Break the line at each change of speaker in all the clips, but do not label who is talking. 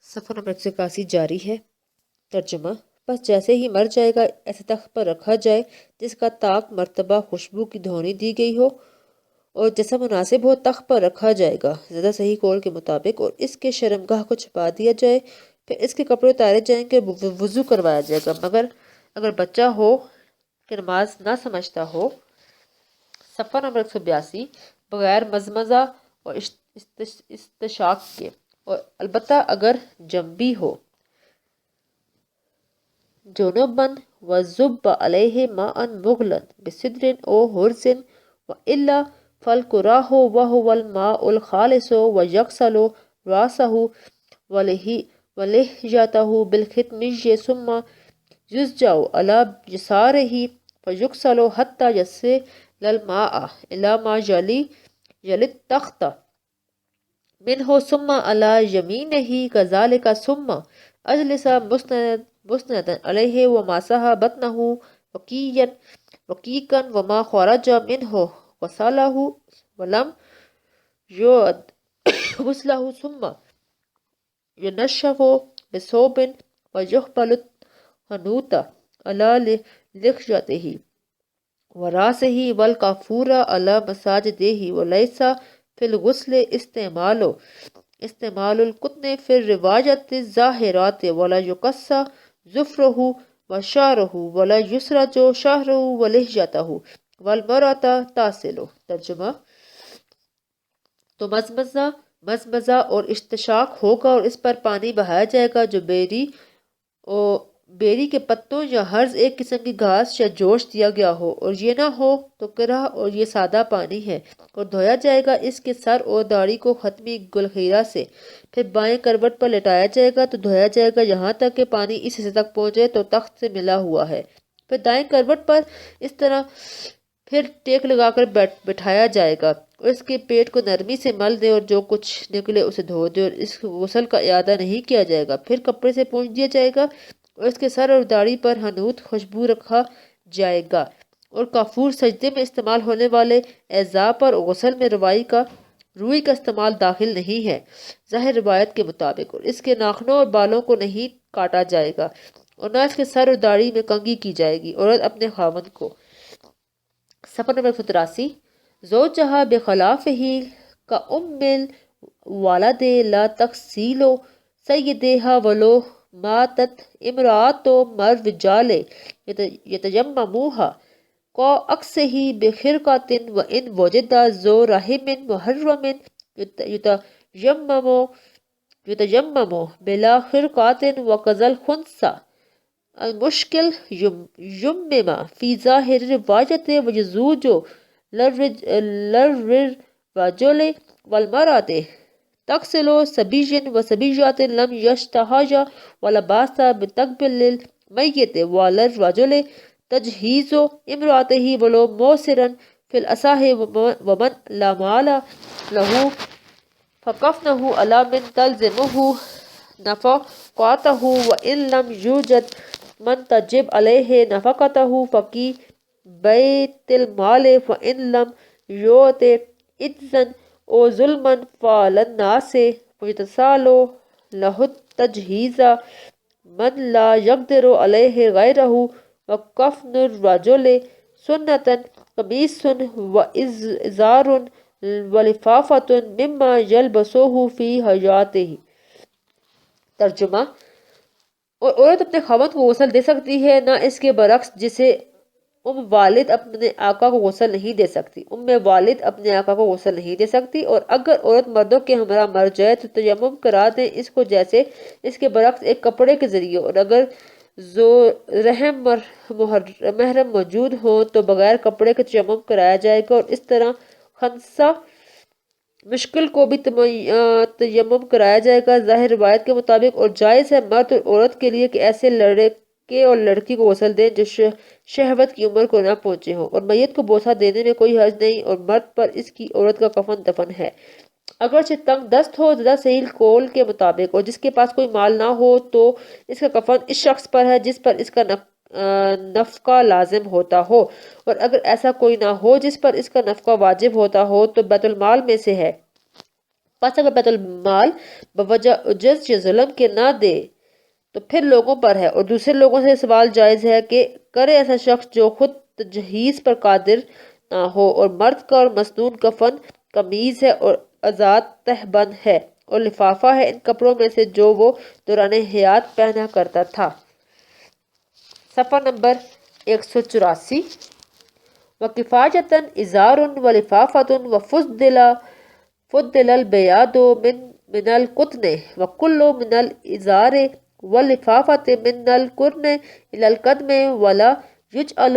صفحہ نمبر 181 جاری ہے۔ ترجمہ: بس جیسے ہی مر جائے گا ایسے تخت پر رکھا جائے جس کا طاق مرتبہ خوشبو کی دھونی دی گئی ہو، اور جیسا مناسب ہو تخت پر رکھا جائے گا زیادہ صحیح قول کے مطابق، اور اس کے شرمگاہ کو چھپا دیا جائے، پھر اس کے کپڑے اتارے جائیں گے، وضو کروایا جائے گا، مگر اگر بچہ ہو کہ نماز نہ سمجھتا ہو۔ صفحہ نمبر 182 بغیر مزمزہ اور استشاق کے، اور البتہ اگر جنبی ہو۔ جنوباً وَزُبَّ عَلَيْهِ مَاءً مُغْلًا بِسِدْرٍ أَوْ هُرْزٍ وَإِلَّا فَالْكُرَاهُ وَهُوَ الْمَاءُ الْخَالِصُ وَيَغْسَلُ رَأْسَهُ وَلِحْيَتَهُ بِالْخِتْمِيِّ ثُمَّ يُسْجَعُ عَلَى يَسَارِهِ فَيُغْسَلُ حَتَّى يَصِلَ الْمَاءُ إِلَى مَا يَلِي التَّخْتَ منه ثم على يمينه كذلك ثم أجلس مسندا عليه ومسح بطنه وكيكا وما خرج منه غسله ولم يعد غسله ثم ينشف بثوب ويقبل الحنوط على لحيته ورأسه والكافور على مساجده وليس فی الغسل استعمال القطن فی الرواجت الظاہرات ولا یقص ظفرہ وشعرہ ولا یسرج شعرہ ولحیتہ والمرأة تغسل۔ ترجمہ: تو مزمزہ اور استشاق ہوگا، اور اس پر پانی بہایا جائے گا جو بیری کے پتوں یا ہرز ایک قسم کی گھاس یا جوش دیا گیا ہو، اور یہ نہ ہو تو کرہ، اور یہ سادہ پانی ہے، اور دھویا جائے گا اس کے سر اور داڑھی کو حتمی گلخیرہ سے، پھر بائیں کروٹ پر لٹایا جائے گا تو دھویا جائے گا یہاں تک کہ پانی اس حصے تک پہنچے تو تخت سے ملا ہوا ہے، پھر دائیں کروٹ پر اس طرح پھر ٹیک لگا کر بٹھایا جائے گا، اور اس کے پیٹ کو نرمی سے مل دے اور جو کچھ نکلے اسے دھو دے، اور اس غسل کا اعادہ نہیں کیا جائے گا، پھر کپڑے سے پونچھ دیا جائے گا، اور اس کے سر اور داڑھی پر حنوط خوشبو رکھا جائے گا، اور کافور سجدے میں استعمال ہونے والے اعضاء پر غسل میں روئی کا استعمال داخل نہیں ہے ظاہر روایت کے مطابق، اور اس کے ناخنوں اور بالوں کو نہیں کاٹا جائے گا، اور نہ اس کے سر اور داڑھی میں کنگھی کی جائے گی۔ عورت اپنے خاوند کو۔ صفحہ نمبر 183 زوجہا بخلافہ کا الوالد لا تغسیل سیدہا ولو ماتت امرأۃ مرجال یتیمموہا عکسہ بخرقۃ وإن وجد ذو رحم محرم یتیمم بلا خرقۃ وکذا الخنثی المشکل یمم فی ظاہر الروایت ویجوز للرجل والمرأة تغسل صبی وصبیۃ لم یشتہجا ولا باس بتقبیل المیت وعلی الرجل تجہیز امرأته ولو موسرا فی الأصح ومن لا مال له فکفنہ علی من تلزمہ نفقته وإن لم یوجد من تجب علیہ نفقته ففی بیت المال وإن لم یعط عجزا او ظلما فعلی الناس ویتصال له التجہیز من لا یقدر علیہ غیرہ وکفن الرجل سنة قمیص وإزار ولفافۃ مما یلبسہ فی حیاتہ۔ ترجمہ: اور عورت اپنے خاوند کو غسل دے سکتی ہے، نہ اس کے برعکس جسے والد اپنے آقا کو غسل نہیں دے سکتی۔ والد اپنے آقا کو غسل نہیں دے سکتی، اور اگر عورت مردوں کے ہمراہ مر جائے تو تیمم کرا دیں اس کو جیسے اس کے برعکس ایک کپڑے کے ذریعے، اور اگر ذو رحم محرم موجود ہوں تو بغیر کپڑے کے تیمم کرایا جائے گا، اور اس طرح خنثی مشکل کو بھی تیمم کرایا جائے گا ظاہر روایت کے مطابق، اور جائز ہے مرد اور عورت کے لیے کہ ایسے لڑکے اور لڑکی کو غسل دیں جو شہوت کی عمر کو نہ پہنچے ہوں، اور میت کو بوسہ دینے میں کوئی حرج نہیں، اور مرد پر اس کی عورت کا کفن دفن ہے، اگرچہ تنگ دست ہو زیادہ صحیح قول کے مطابق، اور جس کے پاس کوئی مال نہ ہو تو اس کا کفن اس شخص پر ہے جس پر اس کا نفقہ لازم ہوتا ہو، اور اگر ایسا کوئی نہ ہو جس پر اس کا نفقہ واجب ہوتا ہو تو بیت المال میں سے ہے، پس اگر بیت المال بوجہ عجز یا ظلم کے نہ دے تو پھر لوگوں پر ہے، اور دوسرے لوگوں سے سوال جائز ہے کہ کرے ایسا شخص جو خود تجہیز پر قادر نہ ہو، اور مرد کا اور مسنون کفن قمیض ہے اور آزاد تہبند ہے اور لفافہ ہے ان کپڑوں میں سے جو وہ دوران حیات پہنا کرتا تھا۔ صفحہ نمبر 184۔ وَكِفَايَةً إِزَارٌ وَلِفَافَةٌ فُضِّلَ الْبَيَاضُ مِنَ الْقُطْنِ وَكُلُّ مِنَ الْإِزَارِ وَاللِّفَافَةِ مِنَ الْقُرْنِ إِلَى الْقَدْمِ وَلَا يُجْعَلُ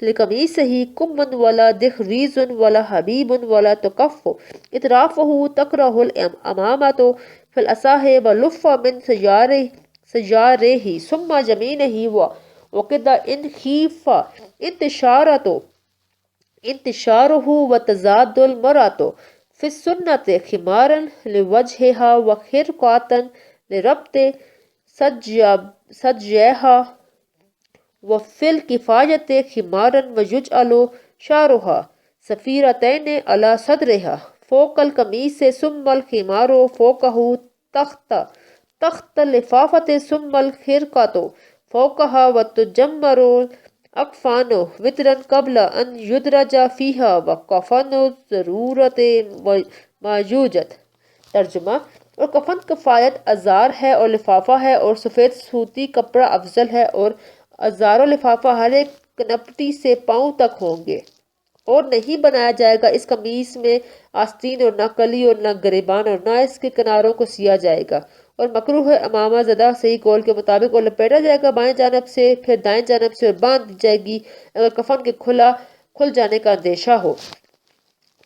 لِقَمِيصِهِ كُمٌّ وَلَا دِخْرِيزٌ وَلَا حَبِيبٌ وَلَا تُكَفُّ إِطْرَافُهُ تَكْرَهُ الْأَمَامَةُ فِي الْأَصَاحِ وَلُفَّ مِنْ سَجَارِهِ ثُمَّ جَمِينِهِ وَقِدَ إِنْ خِيفَ انتشارُهُ وَتَزَادُ الْمَرْأَةُ فِي السُّنَّةِ خِمَارًا لِوَجْهِهَا وَخِرْقَةً لِرَبْطِ سَجْيَهَا وفي الكفاية خمارا ويجعل شعرها سفيرتين على صدرها فوق القميص ثم الخمار فوقه تحت اللفافة ثم الخرقة فوقها وتجمر الأكفان وترا قبل أن يدرج فيها وكفن ضرورة ما يوجد۔ ترجمہ، اور کفن کفایت ازار ہے اور لفافہ ہے، اور سفید سوتی کپڑا افضل ہے، اور ازار و لفافہ ہر ایک کنپٹی سے پاؤں تک ہوں گے، اور نہیں بنایا جائے گا اس قمیص میں آستین اور نہ کلی اور نہ گریبان اور نہ اس کے کناروں کو سیا جائے گا، اور مکروہ ہے امامہ زدہ صحیح قول کے مطابق، اور لپیٹا جائے گا بائیں جانب سے پھر دائیں جانب سے، اور باندھ دی جائے گی اگر کفن کے کھل جانے کا اندیشہ ہو،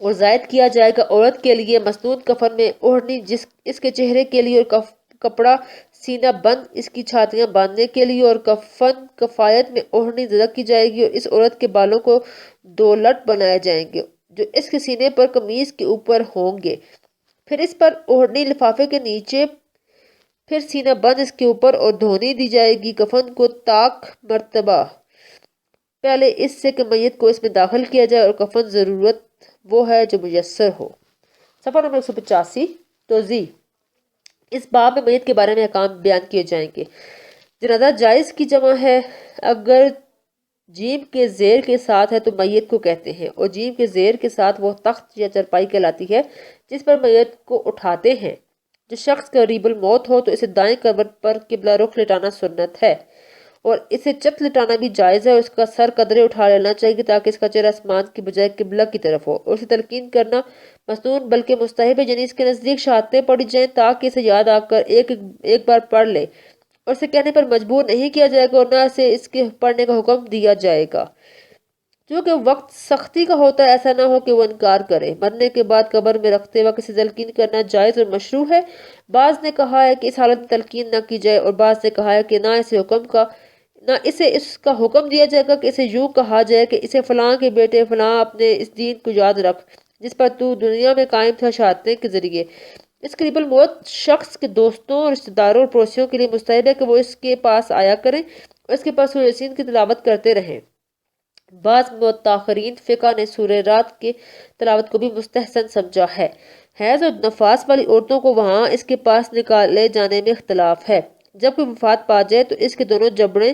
اور زائد کیا جائے گا عورت کے لیے مسنون کفن میں اوڑھنی اس کے چہرے کے لیے، اور کپڑا سینہ بند اس کی چھاتیاں باندھنے کے لیے، اور کفن کفایت میں اوڑھنی زدہ کی جائے گی، اور اس عورت کے بالوں کو 2 لٹ بنائے جائیں گے جو اس کے سینے پر قمیض کے اوپر ہوں گے، پھر اس پر اوڑھنی لفافے کے نیچے، پھر سینہ بند اس کے اوپر، اور دھونی دی جائے گی کفن کو طاق مرتبہ پہلے اس سے کہ میت کو اس میں داخل کیا جائے، اور کفن ضرورت وہ ہے جو میسر ہو۔ صفحہ نمبر 185۔ توضیح: اس باب میں میت کے بارے میں احکام بیان کیے جائیں گے۔ جنازہ جائز کی جمع ہے، اگر جیم کے زیر کے ساتھ ہے تو میت کو کہتے ہیں، اور جیم کے زیر کے ساتھ وہ تخت یا چرپائی کہلاتی ہے جس پر میت کو اٹھاتے ہیں۔ جو شخص قریب الموت ہو تو اسے دائیں کمر پر قبلہ رخ لٹانا سنت ہے، اور اسے چت لٹانا بھی جائز ہے، اور اس کا سر قدرے اٹھا لینا چاہیے تاکہ اس کا چہرہ آسمان کی بجائے قبلہ کی طرف ہو، اور اسے تلقین کرنا مسنون بلکہ مستحب ہے، یعنی اس کے نزدیک شہادتیں پڑھی جائیں تاکہ اسے یاد آ کر ایک بار پڑھ لے، اور اسے کہنے پر مجبور نہیں کیا جائے گا، اور نہ اسے اس کے پڑھنے کا حکم دیا جائے گا۔ چونکہ وقت سختی کا ہوتا ہے، ایسا نہ ہو کہ وہ انکار کرے۔ مرنے کے بعد قبر میں رکھتے وقت اسے تلقین کرنا جائز اور مشروع ہے۔ بعض نے کہا ہے کہ اس حالت میں تلقین نہ کی جائے، اور بعض نے کہا ہے کہ نہ اسے اس کا حکم دیا جائے گا کہ اسے یوں کہا جائے کہ اسے فلاں کے بیٹے فلاں اپنے اس دین کو یاد رکھ جس پر تو دنیا میں قائم تھا، شہادتیں کے ذریعے۔ اس قریب الموت شخص کے دوستوں، رشتہ داروں اور پڑوسیوں کے لیے مستحب ہے کہ وہ اس کے پاس آیا کریں اور اس کے پاس سورہ یاسین کی تلاوت کرتے رہیں۔ بعض متاخرین فقہ نے سورہ رات کے تلاوت کو بھی مستحسن سمجھا ہے۔ حیض اور نفاس والی عورتوں کو وہاں اس کے پاس نکالے جانے میں اختلاف ہے۔ جب کوئی وفات پا جائے تو اس کے دونوں جبڑے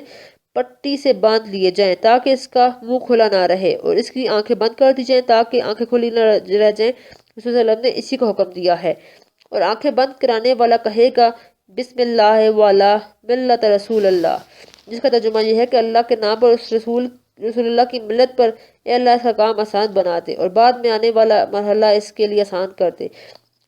پٹی سے باندھ لیے جائیں تاکہ اس کا منہ کھلا نہ رہے، اور اس کی آنکھیں بند کر دی جائیں تاکہ آنکھیں کھلی نہ رہ جائیں۔ رسول صلی اللہ علیہ وسلم نے اسی کا حکم دیا ہے، اور آنکھیں بند کرانے والا کہے گا بسم اللہ وعلی ملت رسول اللہ، جس کا ترجمہ یہ ہے کہ اللہ کے نام پر اس رسول اللہ کی ملت پر اے اللہ اس کا کام آسان بنا دے، اور بعد میں آنے والا مرحلہ اس کے لیے آسان کر دے،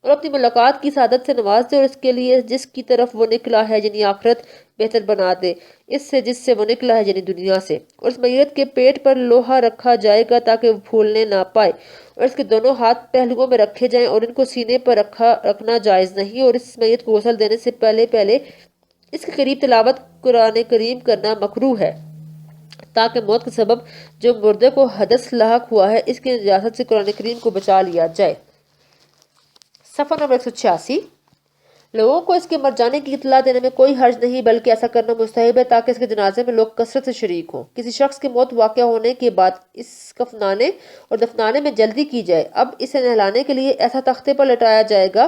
اور اپنی ملاقات کی سعادت سے نواز دے، اور اس کے لیے جس کی طرف وہ نکلا ہے یعنی آخرت بہتر بنا دے جس سے وہ نکلا ہے یعنی دنیا سے۔ اور اس میت کے پیٹ پر لوہا رکھا جائے گا تاکہ وہ پھولنے نہ پائے، اور اس کے دونوں ہاتھ پہلوؤں میں رکھے جائیں، اور ان کو سینے پر رکھنا جائز نہیں، اور اس میت کو غسل دینے سے پہلے اس کے قریب تلاوت قرآن کریم کرنا مکروہ ہے تاکہ موت کے سبب جو مردے کو حدث لاحق ہوا ہے اس کی نجاست سے قرآن کریم کو بچا لیا جائے۔ صفحہ نمبر 186۔ لوگوں کو اس کے مر جانے کی اطلاع دینے میں کوئی حرج نہیں، بلکہ ایسا کرنا مستحب ہے تاکہ اس کے جنازے میں لوگ کثرت سے شریک ہوں۔ کسی شخص کی موت واقع ہونے کے بعد اس کفنانے اور دفنانے میں جلدی کی جائے۔ اب اسے نہلانے کے لیے ایسا تختے پر لٹایا جائے گا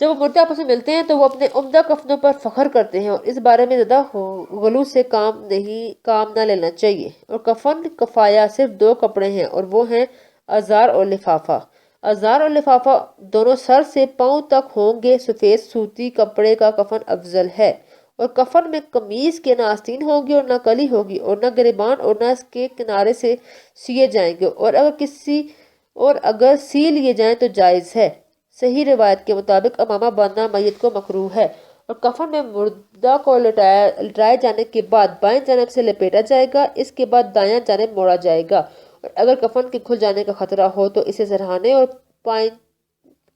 جب وہ مردے آپس میں ملتے ہیں تو وہ اپنے عمدہ کفنوں پر فخر کرتے ہیں اور اس بارے میں زیادہ غلو سے کام نہ لینا چاہیے۔ اور کفن کفایا صرف دو کپڑے ہیں اور وہ ہیں ازار اور لفافہ۔ ازار اور لفافہ دونوں سر سے پاؤں تک ہوں گے۔ سفید سوتی کپڑے کا کفن افضل ہے، اور کفن میں قمیص کے نہ آستین ہوگی اور نہ کلی ہوگی اور نہ گریبان اور نہ اس کے کنارے سے سیے جائیں گے، اور اگر سی لیے جائیں تو جائز ہے۔ صحیح روایت کے مطابق امامہ باندھنا میت کو مکروہ ہے، اور کفن میں مردہ کو لٹائے جانے کے بعد بائیں جانب سے لپیٹا جائے گا، اس کے بعد دائیں جانب موڑا جائے گا، اور اگر کفن کے کھل جانے کا خطرہ ہو تو اسے سرہانے اور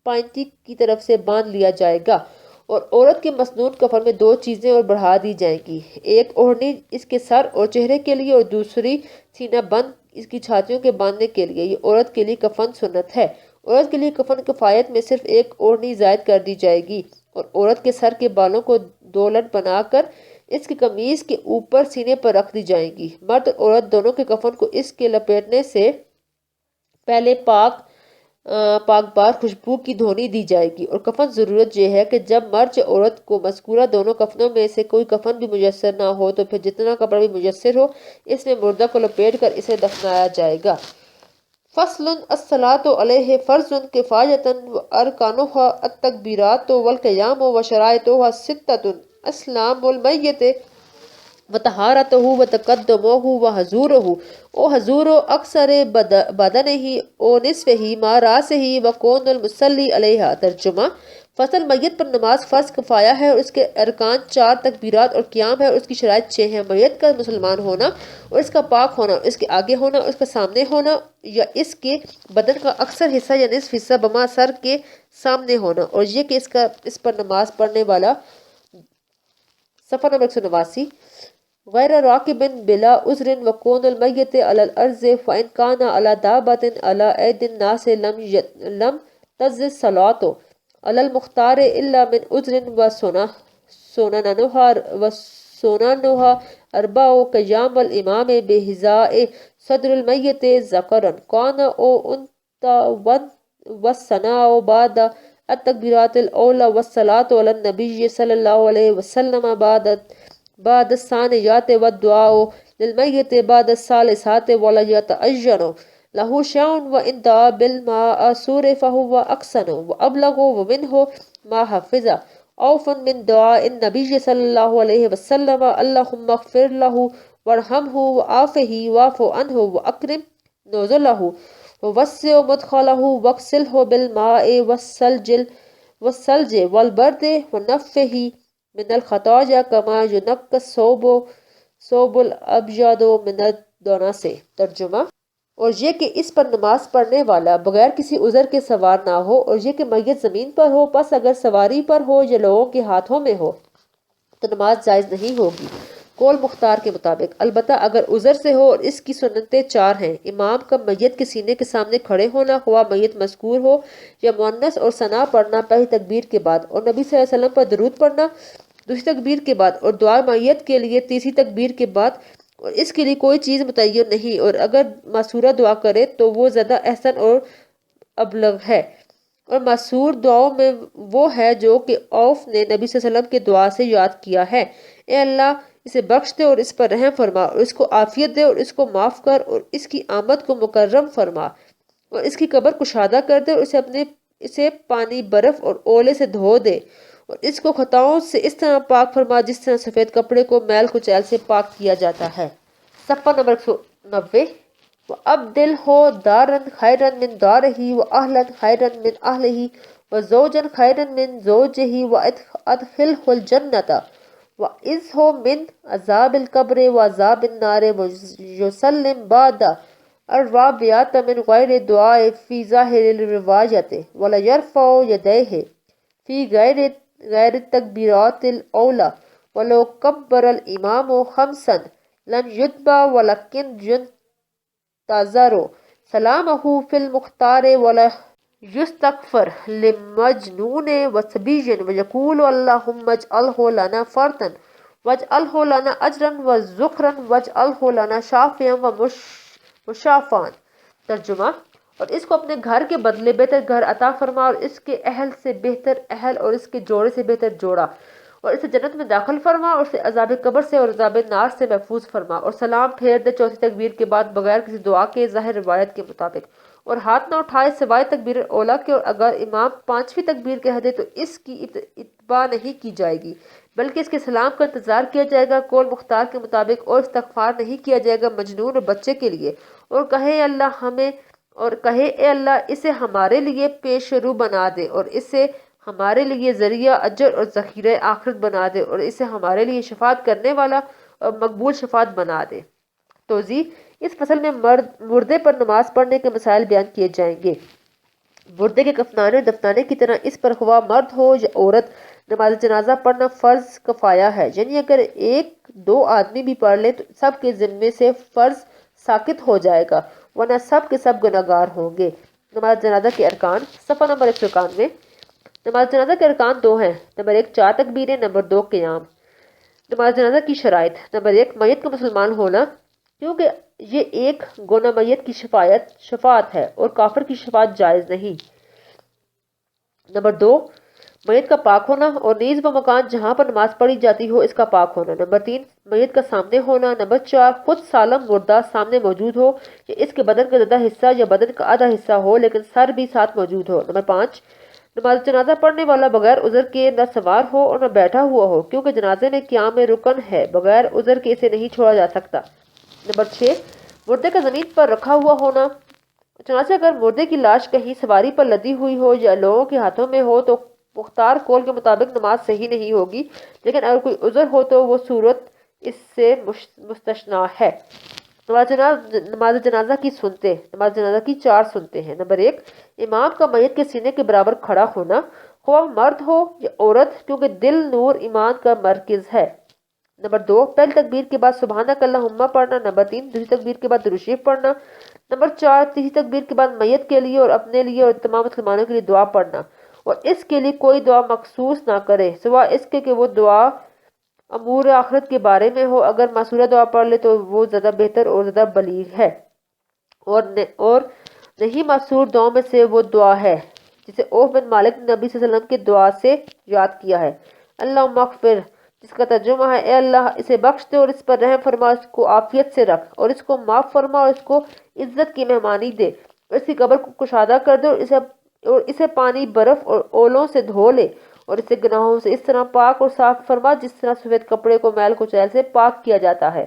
پائنتی کی طرف سے باندھ لیا جائے گا۔ اور عورت کے مسنون کفن میں دو چیزیں اور بڑھا دی جائیں گی، ایک اوڑھنی اس کے سر اور چہرے کے لیے اور دوسری سینہ بند اس کی چھاتیوں کے باندھنے کے لیے۔ یہ عورت کے لیے کفن سنت ہے۔ عورت کے لیے کفن کفایت میں صرف ایک اوڑھنی زائد کر دی جائے گی، اور عورت کے سر کے بالوں کو دولت بنا کر اس کی قمیص کے اوپر سینے پر رکھ دی جائیں گی۔ مرد اور عورت دونوں کے کفن کو اس کے لپیٹنے سے پہلے پاک بار خوشبو کی دھونی دی جائے گی۔ اور کفن ضرورت یہ ہے کہ جب مرد یا عورت کو مذکورہ دونوں کفنوں میں سے کوئی کفن بھی میسر نہ ہو تو پھر جتنا کپڑا بھی میسر ہو اس میں مردہ کو لپیٹ کر اسے دفنایا جائے گا۔ فصل الصلاۃ علیہ فرض کفایۃ وارکانها التکبیرات والقیام وشرائطها ستۃ اسلام المیت وطہارتہ وتقدمہ وحضورہ او حضور اکثر بدنہ او نصفہ ما راسہ وکون المصلی علیہ۔ ترجمہ: فصل میت پر نماز فرض کفایہ ہے اور اس کے ارکان 4 تکبیرات اور قیام ہے، اور اس کی شرائط 6 ہیں: میت کا مسلمان ہونا اور اس کا پاک ہونا، اس کے آگے ہونا، اس کا سامنے ہونا یا اس کے بدن کا اکثر حصہ یا نصف حصہ بما سر کے سامنے ہونا، اور یہ کہ اس پر نماز پڑھنے والا صفحہ نمبر 189 غیر راکب بلا عذر وکون المیت علی الارض فان کان علی دابۃ علی اید الناس لم تجز الصلاۃ علی المختار الا من عذر وسننها اربع قیام الامام بحذاء صدر المیت ذکرا کان او انثى والثناء بعد التکبیرات الاولى والصلاۃ علی النبی صلی اللہ علیہ وسلم بعد الثانیات والدعاء للمیت بعد الثالثات ولا يتعین له شیء وان دعا بالمأثور فهو احسن وابلغ ومنه ما حفظ اوفا من دعاء النبی صلی اللہ علیہ وسلم اللهم اغفر له وارحمه وعافه واعف عنه واکرم نزله ووسع مدخله واغسله بالماء والثلج والبرد ونفه من الخطایا کما ینقی الثوب الابیض من الدنس۔ ترجمہ: اور یہ کہ اس پر نماز پڑھنے والا بغیر کسی عذر کے سوار نہ ہو، اور یہ کہ میت زمین پر ہو، پس اگر سواری پر ہو یا لوگوں کے ہاتھوں میں ہو تو نماز جائز نہیں ہوگی قول مختار کے مطابق، البتہ اگر عذر سے ہو۔ اور اس کی سنتیں 4 ہیں: امام کا میت کے سینے کے سامنے کھڑے ہونا خواہ میت مذکور ہو یا مؤنث، اور ثنا پڑھنا پہلی تکبیر کے بعد، اور نبی صلی اللہ علیہ وسلم پر درود پڑھنا دوسری تکبیر کے بعد، اور دعا میت کے لیے تیسری تکبیر کے بعد، اور اس کے لیے کوئی چیز متعین نہیں، اور اگر معصورہ دعا کرے تو وہ زیادہ احسن اور ابلغ ہے۔ اور معصور دعاؤں میں وہ ہے جو کہ اوف نے نبی صلی اللہ علیہ وسلم کے دعا سے یاد کیا ہے: اے اللہ اسے بخش دے اور اس پر رحم فرما، اور اس کو عافیت دے اور اس کو معاف کر، اور اس کی آمد کو مکرم فرما، اور اس کی قبر کشادہ کر دے، اور اسے پانی برف اور اولے سے دھو دے، اور اس کو خطاؤں سے اس طرح پاک فرما جس طرح سفید کپڑے کو میل کچیل سے پاک کیا جاتا ہے۔ صفحہ نمبر 190 وَأَبْدِلْهُ دَارًا خَيْرًا مِنْ دَارِهِ وَأَهْلًا خَيْرًا مِنْ أَهْلِهِ وَزَوْجًا خَيْرًا مِنْ زَوْجِهِ وَأَدْخِلْهُ الْجَنَّةَ وَإِزْهُ مِنْ عَذَابِ الْقَبْرِ وَعَذَابِ النَّارِ وَيُسَلِّمْ بَعْدَ الرَّابِعَةِ مِنْ غَيْرِ دُعَاءٍ فِي ظَاهِرِ الرِّوَایَةِ وَلَا يَرْفَعُ يَدَيْهِ فِي غَيْرِ التَّکْبِیرَاتِ الْأُولَى وَلَوْ كَبَّرَ الْإِمَامُ خَمْسًا لم يتبع ولكن ينتظر سلامه في المختار ولا يستغفر لمجنون وصبي ويقول اللهم اجعله لنا فردا واجعله لنا اجرا وذخرا واجعله لنا شافعا ومشافعا۔ ترجمہ: اور اس کو اپنے گھر کے بدلے بہتر گھر عطا فرما، اور اس کے اہل سے بہتر اہل اور اس کے جوڑے سے بہتر جوڑا، اور اسے جنت میں داخل فرما، اور اسے عذاب قبر سے اور عذاب نار سے محفوظ فرما، اور سلام پھیر دے چوتھی تکبیر کے بعد بغیر کسی دعا کے ظاہر روایت کے مطابق، اور ہاتھ نہ اٹھائے سوائے تکبیر اولا کے، اور اگر امام پانچویں تکبیر کہہ دے تو اس کی اتباع نہیں کی جائے گی بلکہ اس کے سلام کا انتظار کیا جائے گا قول مختار کے مطابق، اور استغفار نہیں کیا جائے گا مجنون اور بچے کے لیے، اور کہے اے اللہ اسے ہمارے لیے پیش رو بنا دے، اور اسے ہمارے لیے ذریعہ اجر اور ذخیرہ آخرت بنا دے، اور اسے ہمارے لیے شفاعت کرنے والا اور مقبول شفاعت بنا دے۔ توضیح: اس فصل میں مردے پر نماز پڑھنے کے مسائل بیان کیے جائیں گے۔ مردے کے کفنانے اور دفنانے کی طرح اس پر خواہ مرد ہو یا عورت نماز جنازہ پڑھنا فرض کفایہ ہے، یعنی اگر ایک دو آدمی بھی پڑھ لیں تو سب کے ذمے سے فرض ساقط ہو جائے گا، ورنہ سب کے سب گناہگار ہوں گے۔ نماز جنازہ کے ارکان، صفحہ نمبر 191۔ نماز جنازہ کے ارکان دو ہیں: نمبر 1 4 تکبیریں، نمبر 2 قیام۔ نماز جنازہ کی شرائط: نمبر 1 میت کا مسلمان ہونا، کیونکہ یہ ایک گونہ میت کی شفاعت ہے اور کافر کی شفاعت جائز نہیں۔ نمبر 2 میت کا پاک ہونا، اور نیز وہ مکان جہاں پر نماز پڑھی جاتی ہو اس کا پاک ہونا۔ نمبر 3 میت کا سامنے ہونا۔ نمبر 4 خود سالم مردہ سامنے موجود ہو، یا اس کے بدن کا زیادہ حصہ یا بدن کا آدھا حصہ ہو لیکن سر بھی ساتھ موجود ہو۔ نمبر 5 نماز جنازہ پڑھنے والا بغیر عذر کے نہ سوار ہو اور نہ بیٹھا ہوا ہو، کیونکہ جنازے میں قیام رکن ہے، بغیر عذر کے اسے نہیں چھوڑا جا سکتا۔ نمبر 6 مردے کا زمین پر رکھا ہوا ہونا، چنانچہ اگر مردے کی لاش کہیں سواری پر لدی ہوئی ہو یا لوگوں کے ہاتھوں میں ہو تو مختار قول کے مطابق نماز صحیح نہیں ہوگی، لیکن اگر کوئی عذر ہو تو وہ صورت اس سے مستثنیٰ ہے۔ نماز جنازہ کی سنتیں۔ نماز جنازہ کی 4 سنتیں ہیں۔ نمبر 1 امام کا میت کے سینے کے برابر کھڑا ہونا، خواہ مرد ہو یا عورت، کیونکہ دل نور ایمان کا مرکز ہے۔ نمبر 2 پہلی تکبیر کے بعد سبحانک اللہم پڑھنا۔ نمبر 3 دوسری تکبیر کے بعد درود شریف پڑھنا۔ نمبر 4 تیسری تکبیر کے بعد میت کے لیے اور اپنے لیے اور تمام مسلمانوں کے لیے دعا پڑھنا، اور اس کے لیے کوئی دعا مخصوص نہ کرے سوا اس کے کہ وہ دعا امور آخرت کے بارے میں ہو۔ اگر معصورہ دعا پڑھ لے تو وہ زیادہ بہتر اور زیادہ بلیغ ہے، اور نہیں معصور دعاؤں میں سے وہ دعا ہے جسے عوف بن مالک نے نبی صلی اللہ علیہ وسلم کے دعا سے یاد کیا ہے: اللہم اغفر، جس کا ترجمہ ہے اے اللہ اسے بخش دے اور اس پر رحم فرما، اس کو عافیت سے رکھ اور اس کو معاف فرما اور اس کو عزت کی مہمانی دے، اور اس کی قبر کو کشادہ کر دے اور اسے پانی برف اور اولوں سے دھو لے، اور اسے گناہوں سے اس طرح پاک اور صاف فرما جس طرح سفید کپڑے کو میل کچیل سے پاک کیا جاتا ہے،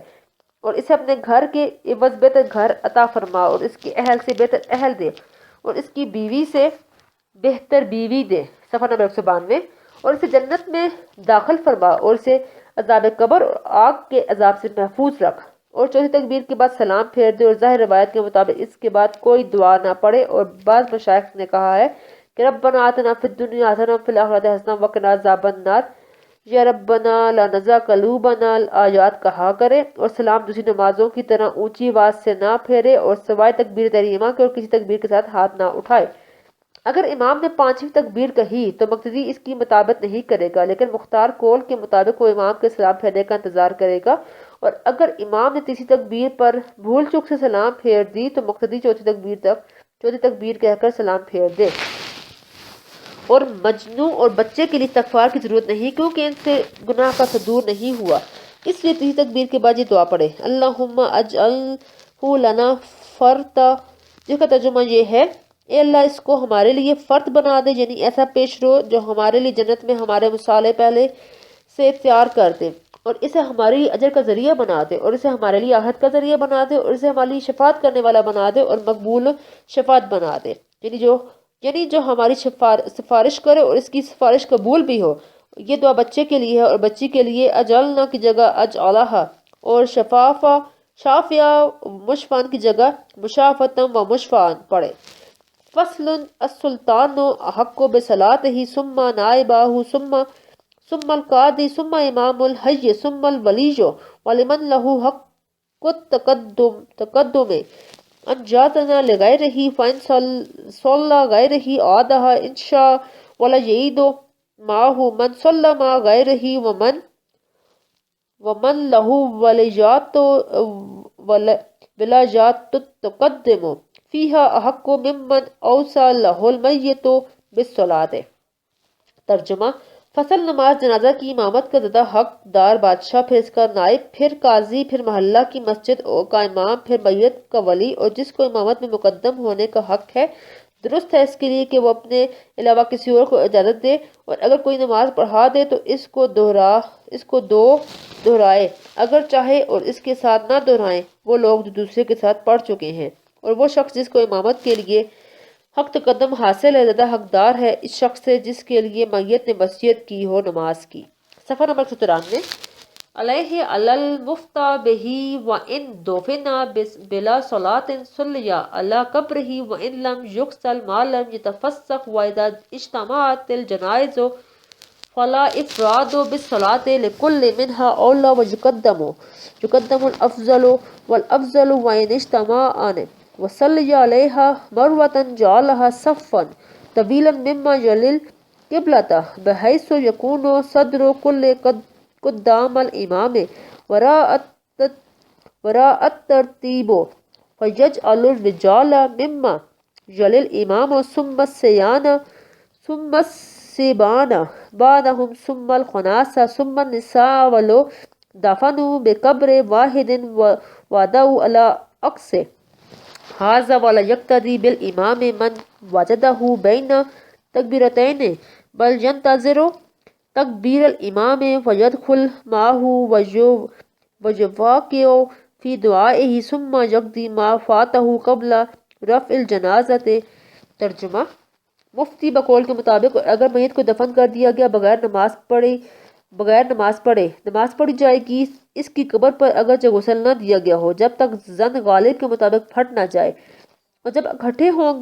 اور اسے اپنے گھر کے عوض بہتر گھر عطا فرما، اور اس کے اہل سے بہتر اہل دے، اور اس کی بیوی سے بہتر بیوی دے، صفحہ نمبر 192، اور اسے جنت میں داخل فرما، اور اسے عذاب قبر اور آگ کے عذاب سے محفوظ رکھ، اور چوتھی تکبیر کے بعد سلام پھیر دے، اور ظاہر روایت کے مطابق اس کے بعد کوئی دعا نہ پڑھے۔ اور بعض مشائخ نے کہا ہے کہ ربنا آتنا فی الدنیا حسنہ وفی الآخرۃ حسنہ وقنا عذاب النار، یا ربنا لا نزغ قلوبنا آیات کہا کرے، اور سلام دوسری نمازوں کی طرح اونچی آواز سے نہ پھیرے، اور سوائے تکبیر تحریمہ کے اور کسی تکبیر کے ساتھ ہاتھ نہ اٹھائے۔ اگر امام نے 5ویں تکبیر کہی تو مقتدی اس کی مطابقت نہیں کرے گا، لیکن مختار قول کے مطابق وہ امام کے سلام پھیرنے کا انتظار کرے گا، اور اگر امام نے تیسری تکبیر پر بھول چوک سے سلام پھیر دی تو مقتدی چوتھی تکبیر کہہ کر سلام پھیر دے۔ اور مجنوں اور بچے کے لیے استغفار کی ضرورت نہیں، کیونکہ ان سے گناہ کا صدور نہیں ہوا، اس لیے تیسری تکبیر کے بعد یہ دعا پڑھے: اللہم اجعلہ لنا فرطا، جس کا ترجمہ یہ ہے اے اللہ اس کو ہمارے لیے فرد بنا دے، یعنی ایسا پیش رو جو ہمارے لیے جنت میں ہمارے مصالحے پہلے سے تیار کر دے، اور اسے ہمارے لیے اجر کا ذریعہ بنا دے، اور اسے ہمارے لیے آخرت کا ذریعہ بنا دے، اور اسے ہمارے لیے شفاعت کرنے والا بنا دے اور مقبول شفاعت بنا دے، یعنی جو ہماری سفارش کرے اور اس کی سفارش قبول بھی ہو۔ یہ دعا بچے کے لیے ہے، اور بچی کے لیے اجعلنا کی جگہ اجعلہا، اور شافیہ مشفان کی جگہ مشافۃ و مشفان پڑھے۔ فصل السلطان احق بصلاته ثم نائبہ ثم القاضی ثم امام الحی ثم الولی ولمن له حق التقدم ان جازنا لغیرہ فإن صلی غیرہ عادہ ان شاء ولا یعید معہ من صلی مع غیرہ ومن له ولایات تقدم فیہا احق ممن اوصى لہ المیت بالصلاۃ۔ ترجمہ: فصل نماز جنازہ کی امامت کا زیادہ حقدار بادشاہ، پھر اس کا نائب، پھر قاضی، پھر محلہ کی مسجد کا امام، پھر میت کا ولی، اور جس کو امامت میں مقدم ہونے کا حق ہے۔ درست ہے اس کے لیے کہ وہ اپنے علاوہ کسی اور کو اجازت دے، اور اگر کوئی نماز پڑھا دے تو اس کو دو دہرائے اگر چاہے، اور اس کے ساتھ نہ دہرائیں وہ لوگ جو دوسرے کے ساتھ پڑھ چکے ہیں، اور وہ شخص جس کو امامت کے لیے حق تقدم حاصل ہے زیادہ حقدار ہے اس شخص سے جس کے لیے میت نے وصیت کی ہو نماز کی۔ صفحہ نمبر 193۔ علیہ علی المفتى به وان دفن بلا صلاة صلی علی قبره وان لم یغسل ما لم يتفسق واذا اجتمعت الجنائز فلا افراد بالصلاة لكل منها اولى ويقدم الافضل والافضل وان اجتمعان وصلي عليها مرة جعلها صفا طويلا مما يلي القبلة بحيث يكون صدر كل قدام الإمام وراء الترتيب فيجعل الرجال مما يلي الإمام ثم السبان بعدهم ثم الخناس ثم النساء ولو دفنوا بقبر واحد وضعوا على عكسه هذا ولا يقتدي بالإمام من وجده بين تكبيرتين بل ينتظر تكبير الإمام ويدخل معه ويواقع في دعائه ثم يقضي ما فاته قبل رفع الجنازة۔ ترجمہ: مفتی بقول کے مطابق اگر میت کو دفن کر دیا گیا بغیر نماز پڑھے نماز پڑھی جائے گی اس کی قبر پر اگرچہ غسل نہ دیا گیا ہو جب تک زن غالب کے مطابق پھٹ نہ جائے، اور جب اکٹھے ہو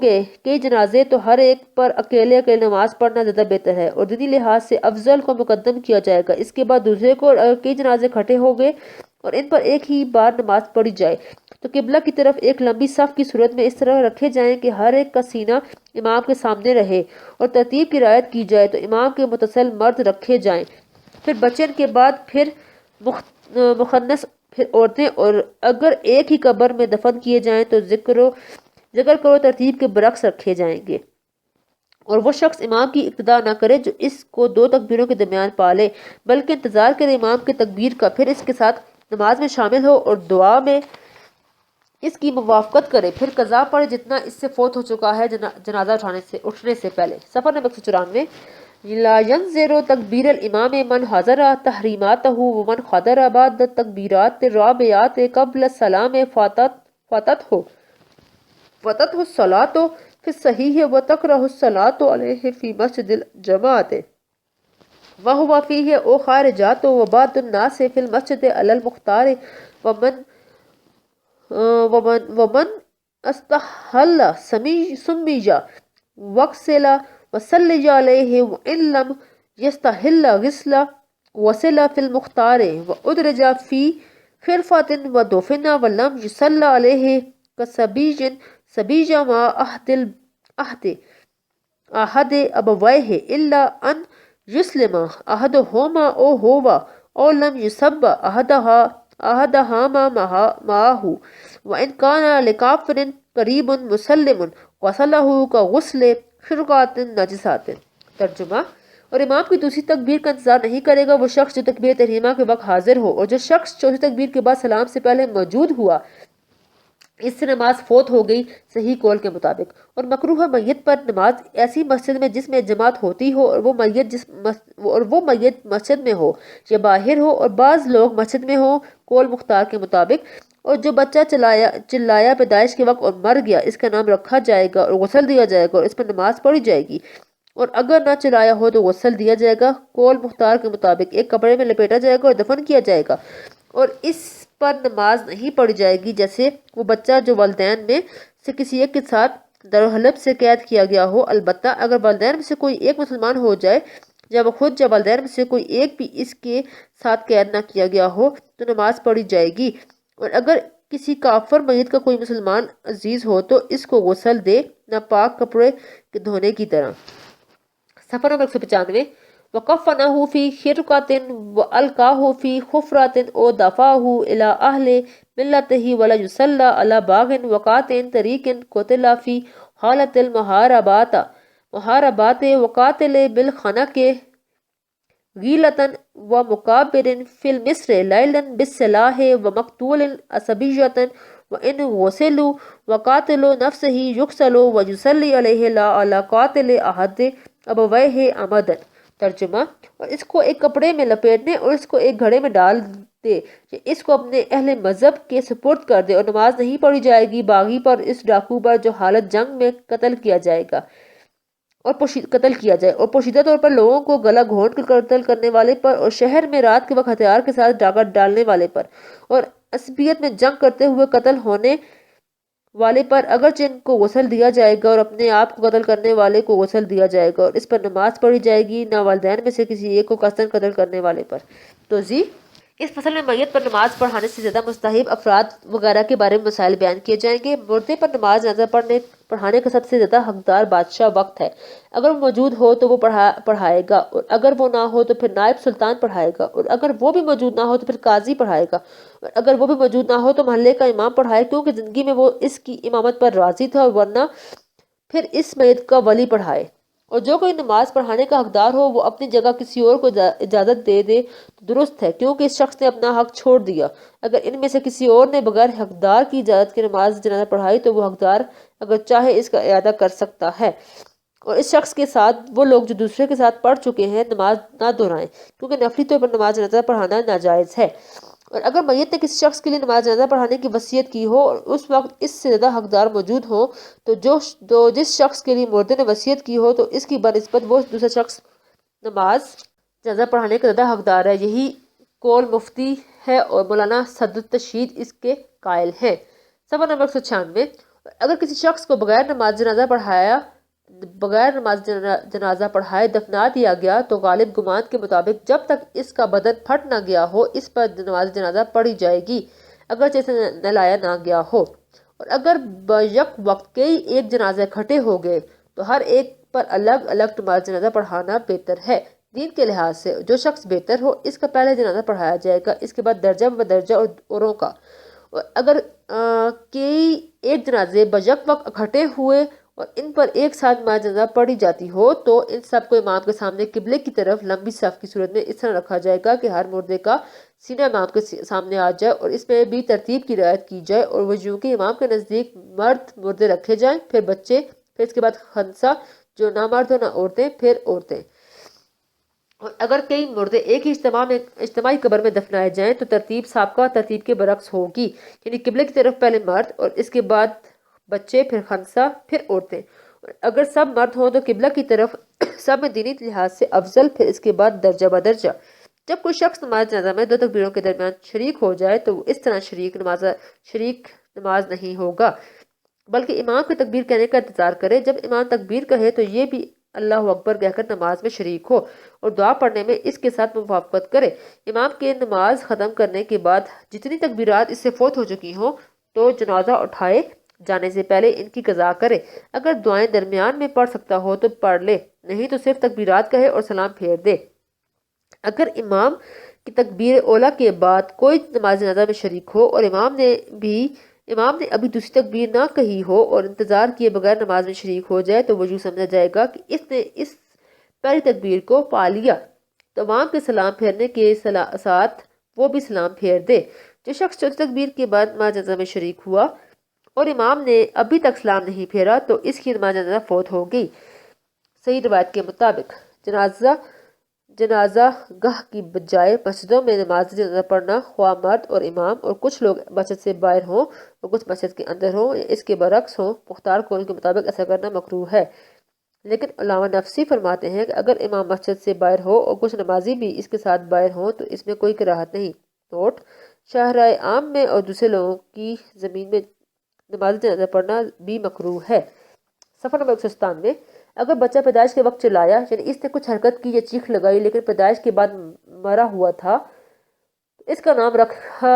گئے کئی جنازے تو ہر ایک پر اکیلے نماز پڑھنا زیادہ بہتر ہے، اور دینی لحاظ سے افضل کو مقدم کیا جائے گا، اس کے بعد دوسرے کو، اور اگر کئی جنازے اکٹھے ہو گئے اور ان پر ایک ہی بار نماز پڑھی جائے تو قبلہ کی طرف ایک لمبی صف کی صورت میں اس طرح رکھے جائیں کہ ہر ایک کا سینہ امام کے سامنے رہے، اور ترتیب کی رعایت کی جائے تو امام کے متصل مرد رکھے جائیں، پھر بچے، ان کے بعد پھر مخنث، پھر عورتیں، اور اگر ایک ہی قبر میں دفن کیے جائیں تو ذکر کرو ترتیب کے برعکس رکھے جائیں گے، اور وہ شخص امام کی اقتداء نہ کرے جو اس کو دو تکبیروں کے درمیان پالے، بلکہ انتظار کرے امام کے تکبیر کا، پھر اس کے ساتھ نماز میں شامل ہو اور دعا میں اس کی موافقت کرے، پھر قضا پڑھے جتنا اس سے فوت ہو چکا ہے جنازہ اٹھنے سے پہلے۔ صفحہ نمبر 194۔ لا ينظر تکبیر الامام من حضر تحریماتہ ومن حضر بعد تکبیرات الرابعات قبل السلام فاتته الصلاة في الصحيح وتكره الصلاة عليه في مسجد الجماعة وهو فيه او خارجات وبعض الناس في المسجد على المختار ومن استحل سمي وغسل وصلي عليه وإن لم يستحل غسل وصل في المختار وأدرج في خرفة ودفن ولم يصلى عليه كسبيج مع أحد أبويه إلا أن يسلم أحدهما أو هو أو لم يصب أحدهما معه وإن كان لكافر قريب مسلم غسله كغسل خرقات نجسات۔ ترجمہ: اور امام کی دوسری تکبیر کا انتظار نہیں کرے گا وہ شخص جو تکبیر تحریمہ کے وقت حاضر ہو، اور جو شخص چوتھی تکبیر کے بعد سلام سے پہلے موجود ہوا اس سے نماز فوت ہو گئی صحیح قول کے مطابق، اور مکروہ میت پر نماز ایسی مسجد میں جس میں جماعت ہوتی ہو اور وہ میت مسجد میں ہو یا باہر ہو، اور بعض لوگ مسجد میں ہو قول مختار کے مطابق، اور جو بچہ چلایا پیدائش کے وقت اور مر گیا اس کا نام رکھا جائے گا اور غسل دیا جائے گا اور اس پر نماز پڑھی جائے گی، اور اگر نہ چلایا ہو تو غسل دیا جائے گا قول مختار کے مطابق، ایک کپڑے میں لپیٹا جائے گا اور دفن کیا جائے گا، اور اس پر نماز نہیں پڑھی جائے گی جیسے وہ بچہ جو والدین میں سے کسی ایک کے ساتھ دارالحرب سے قید کیا گیا ہو، البتہ اگر والدین میں سے کوئی ایک مسلمان ہو جائے یا وہ خود یا والدین میں سے کوئی ایک بھی اس کے ساتھ قید نہ کیا گیا ہو تو نماز پڑھی جائے گی، اور اگر کسی کافر میت کا کوئی مسلمان عزیز ہو تو اس کو غسل دے ناپاک کپڑے کے دھونے کی طرح۔ صفحہ نمبر 195۔ وَقَفَّنَهُ فِي خِرْقَةٍ وَأَلْقَاهُ فِي خُفْرَةٍ أَوْ دَفَعَهُ إِلَى أَهْلِ ملته ولا يصلى على باغ وقاطع طريق قتل في حالة محاربات وقاتل بالخنق غيلة ومكابر في المصر ليلا بالسلاح ومقتول عصبية وإن غسلوا وقاتل نفسه يقتل ويصلي عليه لا على قاتل أحد ابویہ عمدن۔ ترجمہ، اور اس کو ایک کپڑے میں لپیٹنے اور اس کو ایک گھڑے میں ڈال دے، اس کو اپنے اہل مذہب کے سپرد کر دے، اور نماز نہیں پڑھی جائے گی باغی پر، اس ڈاکو پر جو حالت جنگ میں قتل کیا جائے اور پوشیدہ طور پر لوگوں کو گلا گھونٹ کر قتل کرنے والے پر، اور شہر میں رات کے وقت ہتھیار کے ساتھ ڈاکہ ڈالنے والے پر، اور عصبیت میں جنگ کرتے ہوئے قتل ہونے والے پر، اگرچہ ان کو غسل دیا جائے گا، اور اپنے آپ کو قتل کرنے والے کو غسل دیا جائے گا، اور اس پر نماز پڑھی جائے گی، نہ والدین میں سے کسی ایک کو قصداً قتل کرنے والے پر۔ توضیح: اس فصل میں میت پر نماز پڑھانے سے زیادہ مستحب افراد وغیرہ کے بارے میں مسائل بیان کیے جائیں گے۔ مردے پر نماز جنازہ پڑھانے کا سب سے زیادہ حقدار بادشاہ وقت ہے۔ اگر وہ موجود ہو تو وہ پڑھائے گا، اور اگر وہ نہ ہو تو پھر نائب سلطان پڑھائے گا، اور اگر وہ بھی موجود نہ ہو تو پھر قاضی پڑھائے گا، اور اگر وہ بھی موجود نہ ہو تو محلے کا امام پڑھائے، کیونکہ زندگی میں وہ اس کی امامت پر راضی تھا، ورنہ پھر اس میت کا ولی پڑھائے۔ اور جو کوئی نماز پڑھانے کا حقدار ہو وہ اپنی جگہ کسی اور کو اجازت دے دے تو درست ہے، کیونکہ اس شخص نے اپنا حق چھوڑ دیا۔ اگر ان میں سے کسی اور نے بغیر حقدار کی اجازت کے نماز جنازہ پڑھائی تو وہ حقدار اگر چاہے اس کا اعادہ کر سکتا ہے، اور اس شخص کے ساتھ وہ لوگ جو دوسرے کے ساتھ پڑھ چکے ہیں نماز نہ دہرائیں، کیونکہ نفلی طور پر نماز جنازہ پڑھانا ناجائز ہے۔ اور اگر میت نے کسی شخص کے لیے نماز جنازہ پڑھانے کی وصیت کی ہو اور اس وقت اس سے زیادہ حقدار موجود ہوں تو جس شخص کے لیے مردے نے وصیت کی ہو تو اس کی بنسبت وہ دوسرا شخص نماز جنازہ پڑھانے کا زیادہ حقدار ہے۔ یہی قول مفتی ہے اور مولانا سعد التشہید اس کے قائل ہیں۔ صفحہ نمبر 196۔ اگر کسی شخص کو بغیر نماز جنازہ پڑھائے دفنا دیا گیا تو غالب گمان کے مطابق جب تک اس کا بدن پھٹ نہ گیا ہو اس پر نماز جنازہ پڑھی جائے گی، اگرچہ اسے نہلایا نہ گیا ہو۔ اور اگر بیک وقت کئی ایک جنازے اکٹھے ہو گئے تو ہر ایک پر الگ الگ نماز جنازہ پڑھانا بہتر ہے۔ دین کے لحاظ سے جو شخص بہتر ہو اس کا پہلے جنازہ پڑھایا جائے گا، اس کے بعد درجہ بدرجہ اوروں کا۔ اور اگر کئی ایک جنازے بیک وقت اکٹھے ہوئے اور ان پر ایک ساتھ نماز جنازہ پڑھی جاتی ہو تو ان سب کو امام کے سامنے قبلے کی طرف لمبی صف کی صورت میں اس طرح رکھا جائے گا کہ ہر مردے کا سینہ امام کے سامنے آ جائے، اور اس میں بھی ترتیب کی رعایت کی جائے، اور وہ یوں کہ امام کے نزدیک مرد مردے رکھے جائیں، پھر بچے، پھر اس کے بعد خنسا جو نہ مرد ہو نہ عورتیں، پھر عورتیں۔ اور اگر کئی مردے ایک ہی اجتماعی قبر میں دفنائے جائیں تو ترتیب سابقہ ترتیب کے برعکس ہوگی، یعنی قبلے کی طرف پہلے مرد اور اس کے بعد بچے، پھر خنسا، پھر عورتیں۔ اور اگر سب مرد ہوں تو قبلہ کی طرف سب میں دینی لحاظ سے افضل، پھر اس کے بعد درجہ بدرجہ۔ جب کوئی شخص نماز جنازہ میں دو تکبیروں کے درمیان شریک ہو جائے تو وہ اس طرح شریک نماز نہیں ہوگا، بلکہ امام کے تکبیر کہنے کا انتظار کرے۔ جب امام تکبیر کہے تو یہ بھی اللہ اکبر کہہ کر نماز میں شریک ہو اور دعا پڑھنے میں اس کے ساتھ موافقت کرے۔ امام کے نماز ختم کرنے کے بعد جتنی تکبیرات اس سے فوت ہو چکی ہوں تو جنازہ اٹھائے جانے سے پہلے ان کی قضا کرے۔ اگر دعائیں درمیان میں پڑھ سکتا ہو تو پڑھ لے، نہیں تو صرف تکبیرات کہے اور سلام پھیر دے۔ اگر امام کی تکبیر اولیٰ کے بعد کوئی نماز جنازہ میں شریک ہو اور امام نے ابھی دوسری تکبیر نہ کہی ہو اور انتظار کیے بغیر نماز میں شریک ہو جائے تو وہ یوں سمجھا جائے گا کہ اس نے اس پہلی تکبیر کو پا لیا۔ تو امام کے سلام پھیرنے کے ساتھ وہ بھی سلام پھیر دے۔ جو شخص چوتھی تکبیر کے بعد نماز جنازہ میں شریک ہوا اور امام نے ابھی تک سلام نہیں پھیرا تو اس کی نماز جنازہ فوت ہو گئی۔ صحیح روایت کے مطابق جنازہ گاہ کی بجائے مسجدوں میں نماز جنازہ پڑھنا، خواہ مرد اور امام اور کچھ لوگ مسجد سے باہر ہوں اور کچھ مسجد کے اندر ہوں یا اس کے برعکس ہوں، مختار قول کے مطابق ایسا کرنا مکروہ ہے۔ لیکن علامہ نفسی فرماتے ہیں کہ اگر امام مسجد سے باہر ہو اور کچھ نمازی بھی اس کے ساتھ باہر ہوں تو اس میں کوئی کراہت نہیں۔ نوٹ: شاہراہ عام میں اور دوسرے لوگوں کی زمین میں نماز جنازہ پڑھنا بھی مکروہ ہے۔ صفحہ نمبر 197۔ اگر بچہ پیدائش کے وقت چلایا، یعنی اس نے کچھ حرکت کی یا چیخ لگائی لیکن پیدائش کے بعد مرا ہوا تھا، تو اس کا نام رکھا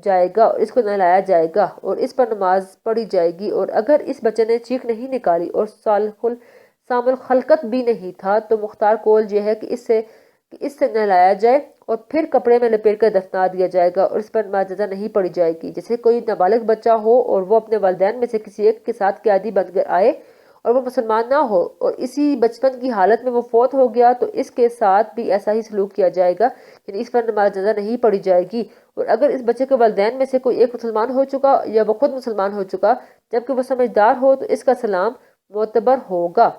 جائے گا اور اس کو نہلایا جائے گا اور اس پر نماز پڑھی جائے گی، اور اگر اس بچے نے چیخ نہیں نکالی اور سام الخلقت بھی نہیں تھا تو مختار قول یہ ہے کہ کہ اس سے نہلایا جائے اور پھر کپڑے میں لپیٹ کر دفنا دیا جائے گا اور اس پر نماز جنازہ نہیں پڑھی جائے گی۔ جیسے کوئی نابالغ بچہ ہو اور وہ اپنے والدین میں سے کسی ایک کے ساتھ قیادی بن کر آئے اور وہ مسلمان نہ ہو اور اسی بچپن کی حالت میں وہ فوت ہو گیا تو اس کے ساتھ بھی ایسا ہی سلوک کیا جائے گا، یعنی اس پر نماز جنازہ نہیں پڑھی جائے گی۔ اور اگر اس بچے کے والدین میں سے کوئی ایک مسلمان ہو چکا یا وہ خود مسلمان ہو چکا جبکہ وہ سمجھدار ہو تو اس کا سلام معتبر ہوگا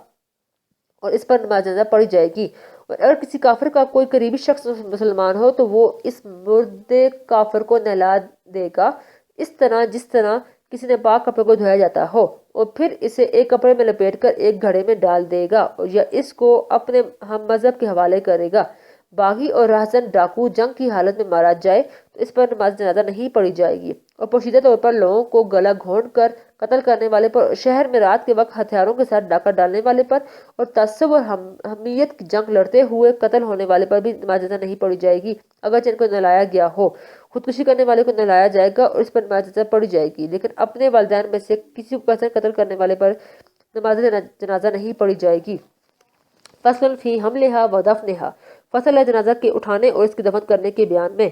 اور اس پر نماز جنازہ پڑھی جائے گی۔ اور اگر کسی کافر کا کوئی قریبی شخص مسلمان ہو تو وہ اس مردے کافر کو نہلا دے گا اس طرح جس طرح کسی نے پاک کپڑے کو دھویا جاتا ہو، اور پھر اسے ایک کپڑے میں لپیٹ کر ایک گھڑے میں ڈال دے گا یا اس کو اپنے ہم مذہب کے حوالے کرے گا۔ باغی اور راہزن ڈاکو جنگ کی حالت میں مارا جائے تو اس پر نماز جنازہ نہیں پڑھی جائے گی۔ اور پوشیدہ طور پر لوگوں کو گلا گھونٹ کر قتل کرنے والے پر، شہر میں رات کے وقت ہتھیاروں کے ساتھ ڈاکہ ڈالنے والے پر اور تعصب اور حمیت کی جنگ لڑتے ہوئے قتل ہونے والے پر بھی نماز جنازہ نہیں پڑھی جائے گی اگرچہ ان کو نہلایا گیا ہو۔ خودکشی کرنے والے کو نہلایا جائے گا اور اس پر نماز جنازہ پڑھی جائے گی، لیکن اپنے والدین میں سے کسی کو قتل کرنے والے پر نماز جنازہ نہیں پڑھی جائے گی۔ فصل فی حملہا و دفنہا، فصل ہے جنازہ کے اٹھانے اور اس کے دفن کرنے کے بیان میں۔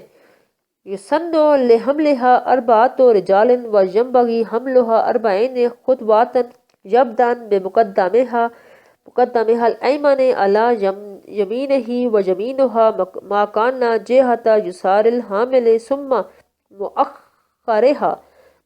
یسن لحملہا اربعۃ رجال و ینبغی حملہا اربعین خطوات یبدأ بمقدمہا الایمن علی یمینہ و یمینہا ما کان جہۃ یسار الحامل ثم مؤخرہا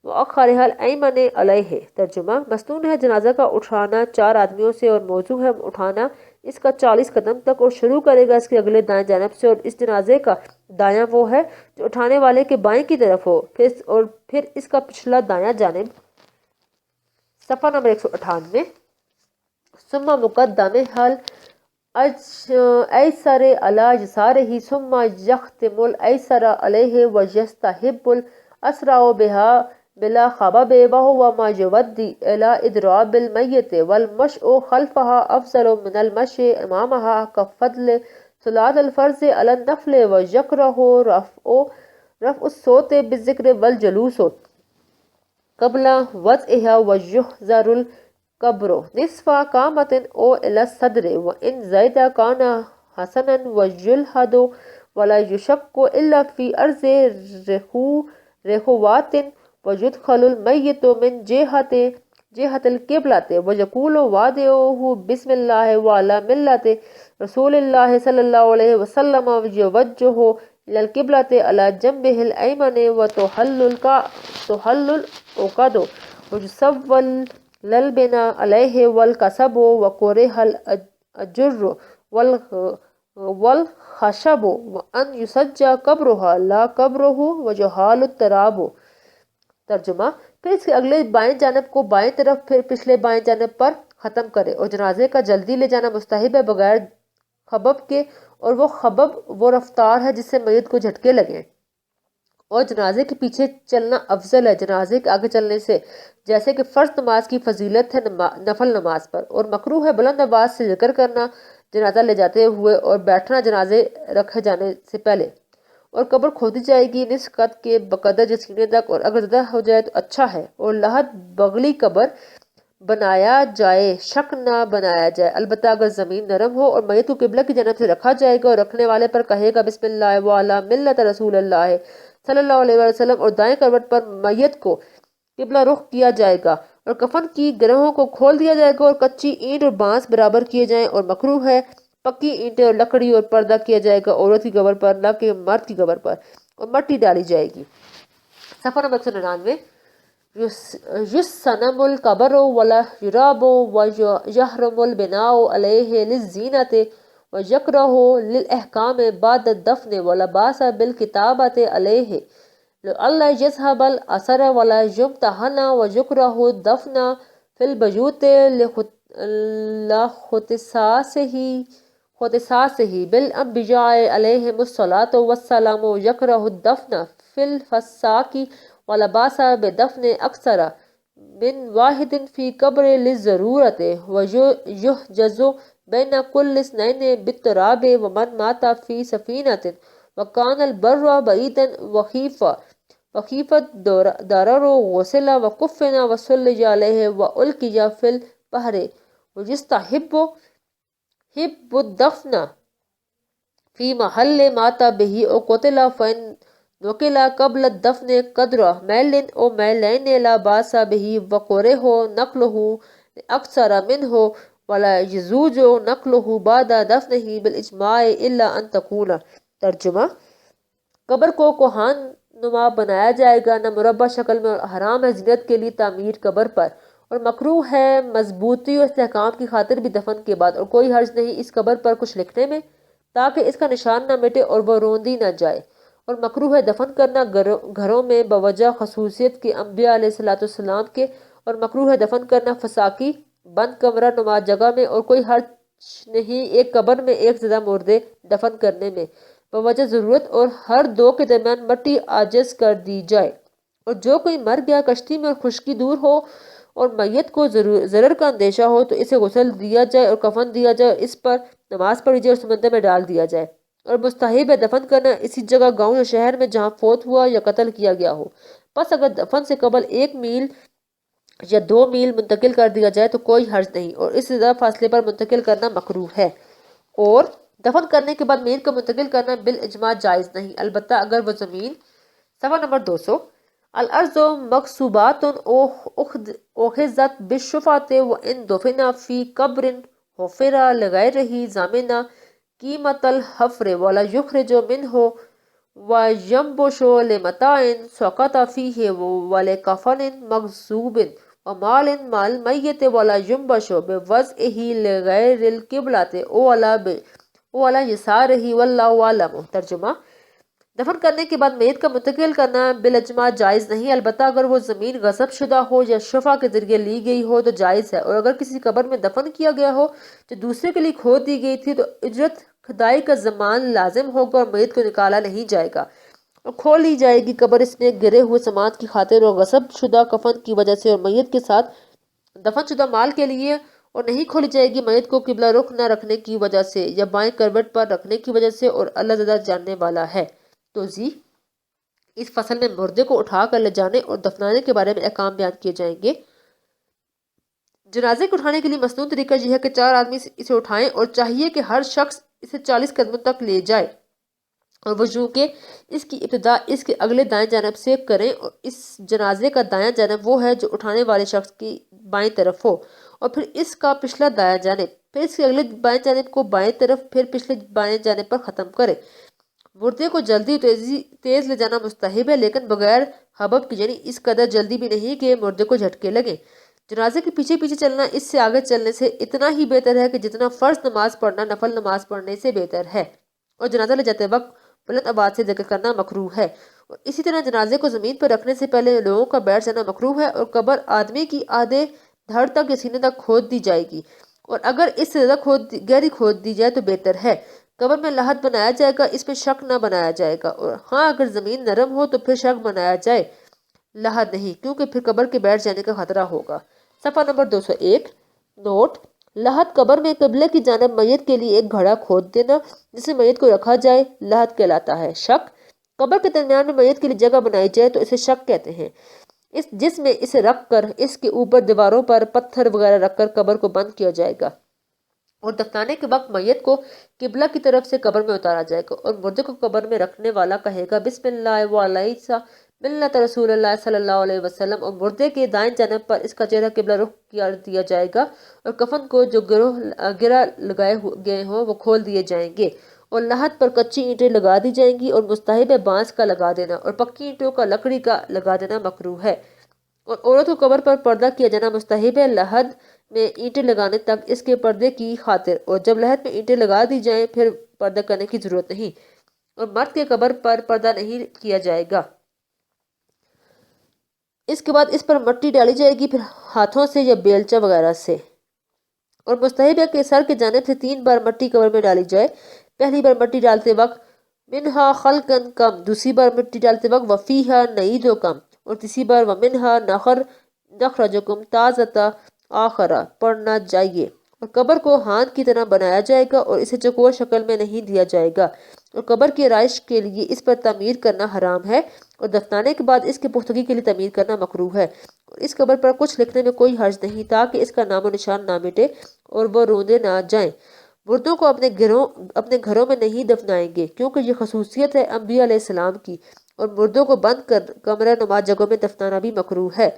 الایمن علیہ۔ ترجمہ: مسنون ہے جنازہ کا اٹھانا 4 آدمیوں سے اور موزوں ہے اٹھانا اس کا 40 قدم تک، اور شروع کرے گا اس کے اگلے دائیں جانب سے، اور اس جنازے کا دایاں وہ ہے جو اٹھانے والے کے بائیں کی طرف ہو، اور پھر اس کا پچھلا دایاں جانب۔ صفحہ نمبر 198۔ ثم مقدمہ الایسر علی یسارہ ثم یختم الایسر علیہ ویستحب الاسراء بها بلا خبب وهو ما یودی الی اضراب المیت والمشء خلفها افضل من المشي امامها كفضل صلاة الفرض على النفل ویکرہ رفع الصوت بالذکر والجلوس قبل وضعها ویحذر القبر نصف قامت او الى الصدر وان زید کان حسنا ویلحد ولا یشق الا فی ارض رخوات ویدخل المیت من جہت القبلۃ ویقول وادعوہ بسم اللہ وعلی ملت رسول اللہ صلی اللہ علیہ وسلم ویوجہ الی القبلۃ علی جنبہ الایمن وتحل العقد ویسول البناء علیہ والقصب وکرہ الاجر والخشب وان یسجى قبرها لا قبرہ ویحال التراب۔ ترجمہ: پھر اس کے اگلے بائیں جانب کو بائیں طرف پھر پچھلے بائیں جانب پر ختم کرے، اور جنازے کا جلدی لے جانا مستحب ہے بغیر خبب کے، اور وہ خبب وہ رفتار ہے جس سے میت کو جھٹکے لگیں، اور جنازے کے پیچھے چلنا افضل ہے جنازے کے آگے چلنے سے، جیسے کہ فرض نماز کی فضیلت ہے نفل نماز پر، اور مکروہ ہے بلند آواز سے ذکر کرنا جنازہ لے جاتے ہوئے اور بیٹھنا جنازے رکھے جانے سے پہلے۔ اور قبر کھودی جائے گی نصف قد کے بقدر سینے تک، اور اگر زدہ ہو جائے تو اچھا ہے، اور لحد بغلی قبر بنایا جائے، شک نہ بنایا جائے، البتہ اگر زمین نرم ہو، اور میت کو قبلہ کی جانب سے رکھا جائے گا اور رکھنے والے پر کہے گا بسم اللہ وعلی ملت رسول اللہ صلی اللہ علیہ وسلم، اور دائیں کروٹ پر میت کو قبلہ رخ کیا جائے گا، اور کفن کی گرہوں کو کھول دیا جائے گا، اور کچی اینٹ اور بانس برابر کیے جائیں، اور مکروہ ہے پکی اینٹیں اور لکڑی اور پردہ کیا جائے گا عورت کی قبر پر نہ کہ مرد کی قبر پر، اور مٹی ڈالی جائے گی۔ صفحہ نمبر 199۔ یسنم القبر ولا یراب ویحرم البناء علیہ للزینۃ ویکرہ للاحکام بعد الدفن ولا باس بالکتابۃ علیہ لئلا یذهب الاثر ولا یمتحن ویکرہ الدفن فی البیوت لاختصاصہ بالانبیاء علیہم الصلاۃ والسلام ویکرہ الدفن فی الفساق ولا باس بدفن اکثر من واحد فی قبر للضرورۃ ویحجز بین کل اثنین بالتراب ومن مات فی سفینۃ وکان البر بعیدا وخیف الضرر غسل وکفن وصلی علیہ والقی فی البحر ویستحب الدفن فی محل ماتا بہی او قتلا فین نقلا قبل الدفن قدر میل او میلین لا باسا بہی وقورے ہو نقل ہو اکثر من ہو ولا یزوج نقل ہو بعد دفن ہی بالاجماع الا ان تقول۔ ترجمہ: قبر کو کوہان نما بنایا جائے گا، نہ مربع شکل میں، اور حرام ہے زینت کے لیے تعمیر قبر پر، اور مکروہ ہے مضبوطی اور استحکام کی خاطر بھی دفن کے بعد، اور کوئی حرج نہیں اس قبر پر کچھ لکھنے میں تاکہ اس کا نشان نہ مٹے اور وہ روندی نہ جائے، اور مکروہ ہے دفن کرنا گھروں میں بوجہ خصوصیت کے انبیاء علیہ السلام کے، اور مکروہ ہے دفن کرنا فساقی بند کمرہ نما جگہ میں، اور کوئی حرج نہیں ایک قبر میں ایک زدہ مردے دفن کرنے میں بوجہ ضرورت، اور ہر دو کے درمیان مٹی عاجز کر دی جائے، اور جو کوئی مر گیا کشتی میں اور خشکی دور ہو اور میت کو ضرر کا اندیشہ ہو تو اسے غسل دیا جائے اور کفن دیا جائے اور اس پر نماز پڑھی جائے اور سمندر میں ڈال دیا جائے، اور مستحب ہے دفن کرنا اسی جگہ گاؤں یا شہر میں جہاں فوت ہوا یا قتل کیا گیا ہو، پس اگر دفن سے قبل 1 میل یا 2 میل منتقل کر دیا جائے تو کوئی حرج نہیں، اور اس سے زیادہ فاصلے پر منتقل کرنا مکروہ ہے، اور دفن کرنے کے بعد میت کو منتقل کرنا بالاجماع جائز نہیں، البتہ اگر وہ زمین۔ صفحہ نمبر 200۔ الارض مغصوبات اخذت بالشفعۃ وان دفن فی قبر حفر لغیرہ ضامن قیمت الحفر ولا یخرج منہ وینبش لمتاع سقط فیہ ولکفن مغصوب ومال مع المیت ولا ینبش بوضعہ لغیر القبلۃ او علی یسارہ واللہ اعلم۔ ترجمہ: دفن کرنے کے بعد میت کا منتقل کرنا بالاجماع جائز نہیں، البتہ اگر وہ زمین غصب شدہ ہو یا شفع کے ذریعے لی گئی ہو تو جائز ہے، اور اگر کسی قبر میں دفن کیا گیا ہو جو دوسرے کے لیے کھود دی گئی تھی تو اجرت کھدائی کا زمان لازم ہوگا اور میت کو نکالا نہیں جائے گا اور کھول لی جائے گی قبر اس نے گرے ہوئے سامان کی خاطر اور غصب شدہ کفن کی وجہ سے، اور میت کے ساتھ دفن شدہ مال کے لیے، اور نہیں کھولی جائے گی میت کو قبلہ رخ نہ رکھنے کی وجہ سے یا بائیں کروٹ پر رکھنے کی وجہ سے، اور اللہ زیادہ جاننے والا ہے۔ توضیح: اس فصل میں مردے کو اٹھا کر لے جانے اور دفنانے کے بارے میں احکام بیان کیے جائیں گے۔ جنازے کو اٹھانے کے لیے مسنون طریقہ یہ ہے کہ 4 آدمی اسے اٹھائیں، اور چاہیے کہ ہر شخص اسے 40 قدموں تک لے جائے، اور وضو کہ اس کی ابتدا اس کے اگلے دائیں جانب سے کریں، اور اس جنازے کا دایاں جانب وہ ہے جو اٹھانے والے شخص کی بائیں طرف ہو، اور پھر اس کا پچھلا دایاں جانب، پھر اس کے اگلے بائیں جانب کو بائیں طرف، پھر پچھلے بائیں جانب پر ختم کرے۔ مردے کو جلدی تیز لے جانا مستحب ہے، لیکن بغیر حبب کی، یعنی اس قدر جلدی بھی نہیں کہ مردے کو جھٹکے لگیں۔ جنازے کے پیچھے پیچھے چلنا اس سے آگے چلنے سے اتنا ہی بہتر ہے کہ جتنا فرض نماز پڑھنا نفل نماز پڑھنے سے بہتر ہے، اور جنازہ لے جاتے وقت بلند آواز سے ذکر کرنا مکروہ ہے، اور اسی طرح جنازے کو زمین پر رکھنے سے پہلے لوگوں کا بیٹھ جانا مکروہ ہے، اور قبر آدمی کی آدھے دھڑ تک یا سینے تک کھود دی جائے گی، اور اگر اس سے زیادہ گہری کھود دی جائے تو بہتر ہے۔ قبر میں لحد بنایا جائے گا، اس میں شک نہ بنایا جائے گا، اور ہاں اگر زمین نرم ہو تو پھر شک بنایا جائے، لحد نہیں، کیونکہ پھر قبر کے بیٹھ جانے کا خطرہ ہوگا۔ صفحہ نمبر 201۔ نوٹ: لحد قبر میں قبلے کی جانب میت کے لیے ایک گھڑا کھود دینا جس میں میت کو رکھا جائے لحد کہلاتا ہے۔ شک: قبر کے درمیان میں میت کے لیے جگہ بنائی جائے تو اسے شک کہتے ہیں، جس میں اسے رکھ کر اس کے اوپر دیواروں پر پتھر وغیرہ رکھ کر قبر کو بند کیا جائے گا، اور دفنانے کے وقت میت کو قبلہ کی طرف سے قبر میں اتارا جائے گا، اور مردے کو قبر میں رکھنے والا کہے گا بسم اللہ وعلیہ ملت رسول اللہ صلی اللہ علیہ وسلم، اور مردے کے دائیں جانب پر اس کا چہرہ قبلہ رخ کر دیا جائے گا، اور کفن کو جو گرہ لگائے گئے ہوں وہ کھول دیے جائیں گے، اور لحد پر کچی اینٹیں لگا دی جائیں گی، اور مستحب ہے بانس کا لگا دینا، اور پکی اینٹوں کا لکڑی کا لگا دینا مکروہ ہے، اور عورت کو قبر پر پردہ کیا جانا مستحب ہے لحد میں اینٹیں لگانے تک اس کے پردے کی خاطر، اور جب لحد میں اینٹیں لگا دی جائیں پھر پردہ کرنے کی ضرورت نہیں، اور مرد کے قبر پر پردہ نہیں کیا جائے گا۔ اس کے بعد اس پر مٹی ڈالی جائے گی، پھر ہاتھوں سے یا بیلچہ وغیرہ سے، اور مستحب ہے کہ سر کے جانب سے 3 بار مٹی قبر میں ڈالی جائے، پہلی بار مٹی ڈالتے وقت منہا خلقن کم، دوسری بار مٹی ڈالتے وقت وفیہا نعیدکم، اور تیسری بار ومنہا نخرجکم تازتا آخرہ پڑھنا جائیے، اور قبر کو ہاند کی طرح بنایا جائے گا اور اسے چوکور شکل میں نہیں دیا جائے گا، اور قبر کی رہائش کے لیے اس پر تعمیر کرنا حرام ہے، اور دفنانے کے بعد اس کی پختگی کے لیے تعمیر کرنا مکروہ ہے، اور اس قبر پر کچھ لکھنے میں کوئی حرج نہیں تاکہ اس کا نام و نشان نہ مٹے اور وہ روندے نہ جائیں۔ مردوں کو اپنے گھروں میں نہیں دفنائیں گے، کیونکہ یہ خصوصیت ہے انبیاء علیہ السلام کی، اور مردوں کو بند کر کمرہ نما جگہوں میں دفنانا بھی مکروہ ہے۔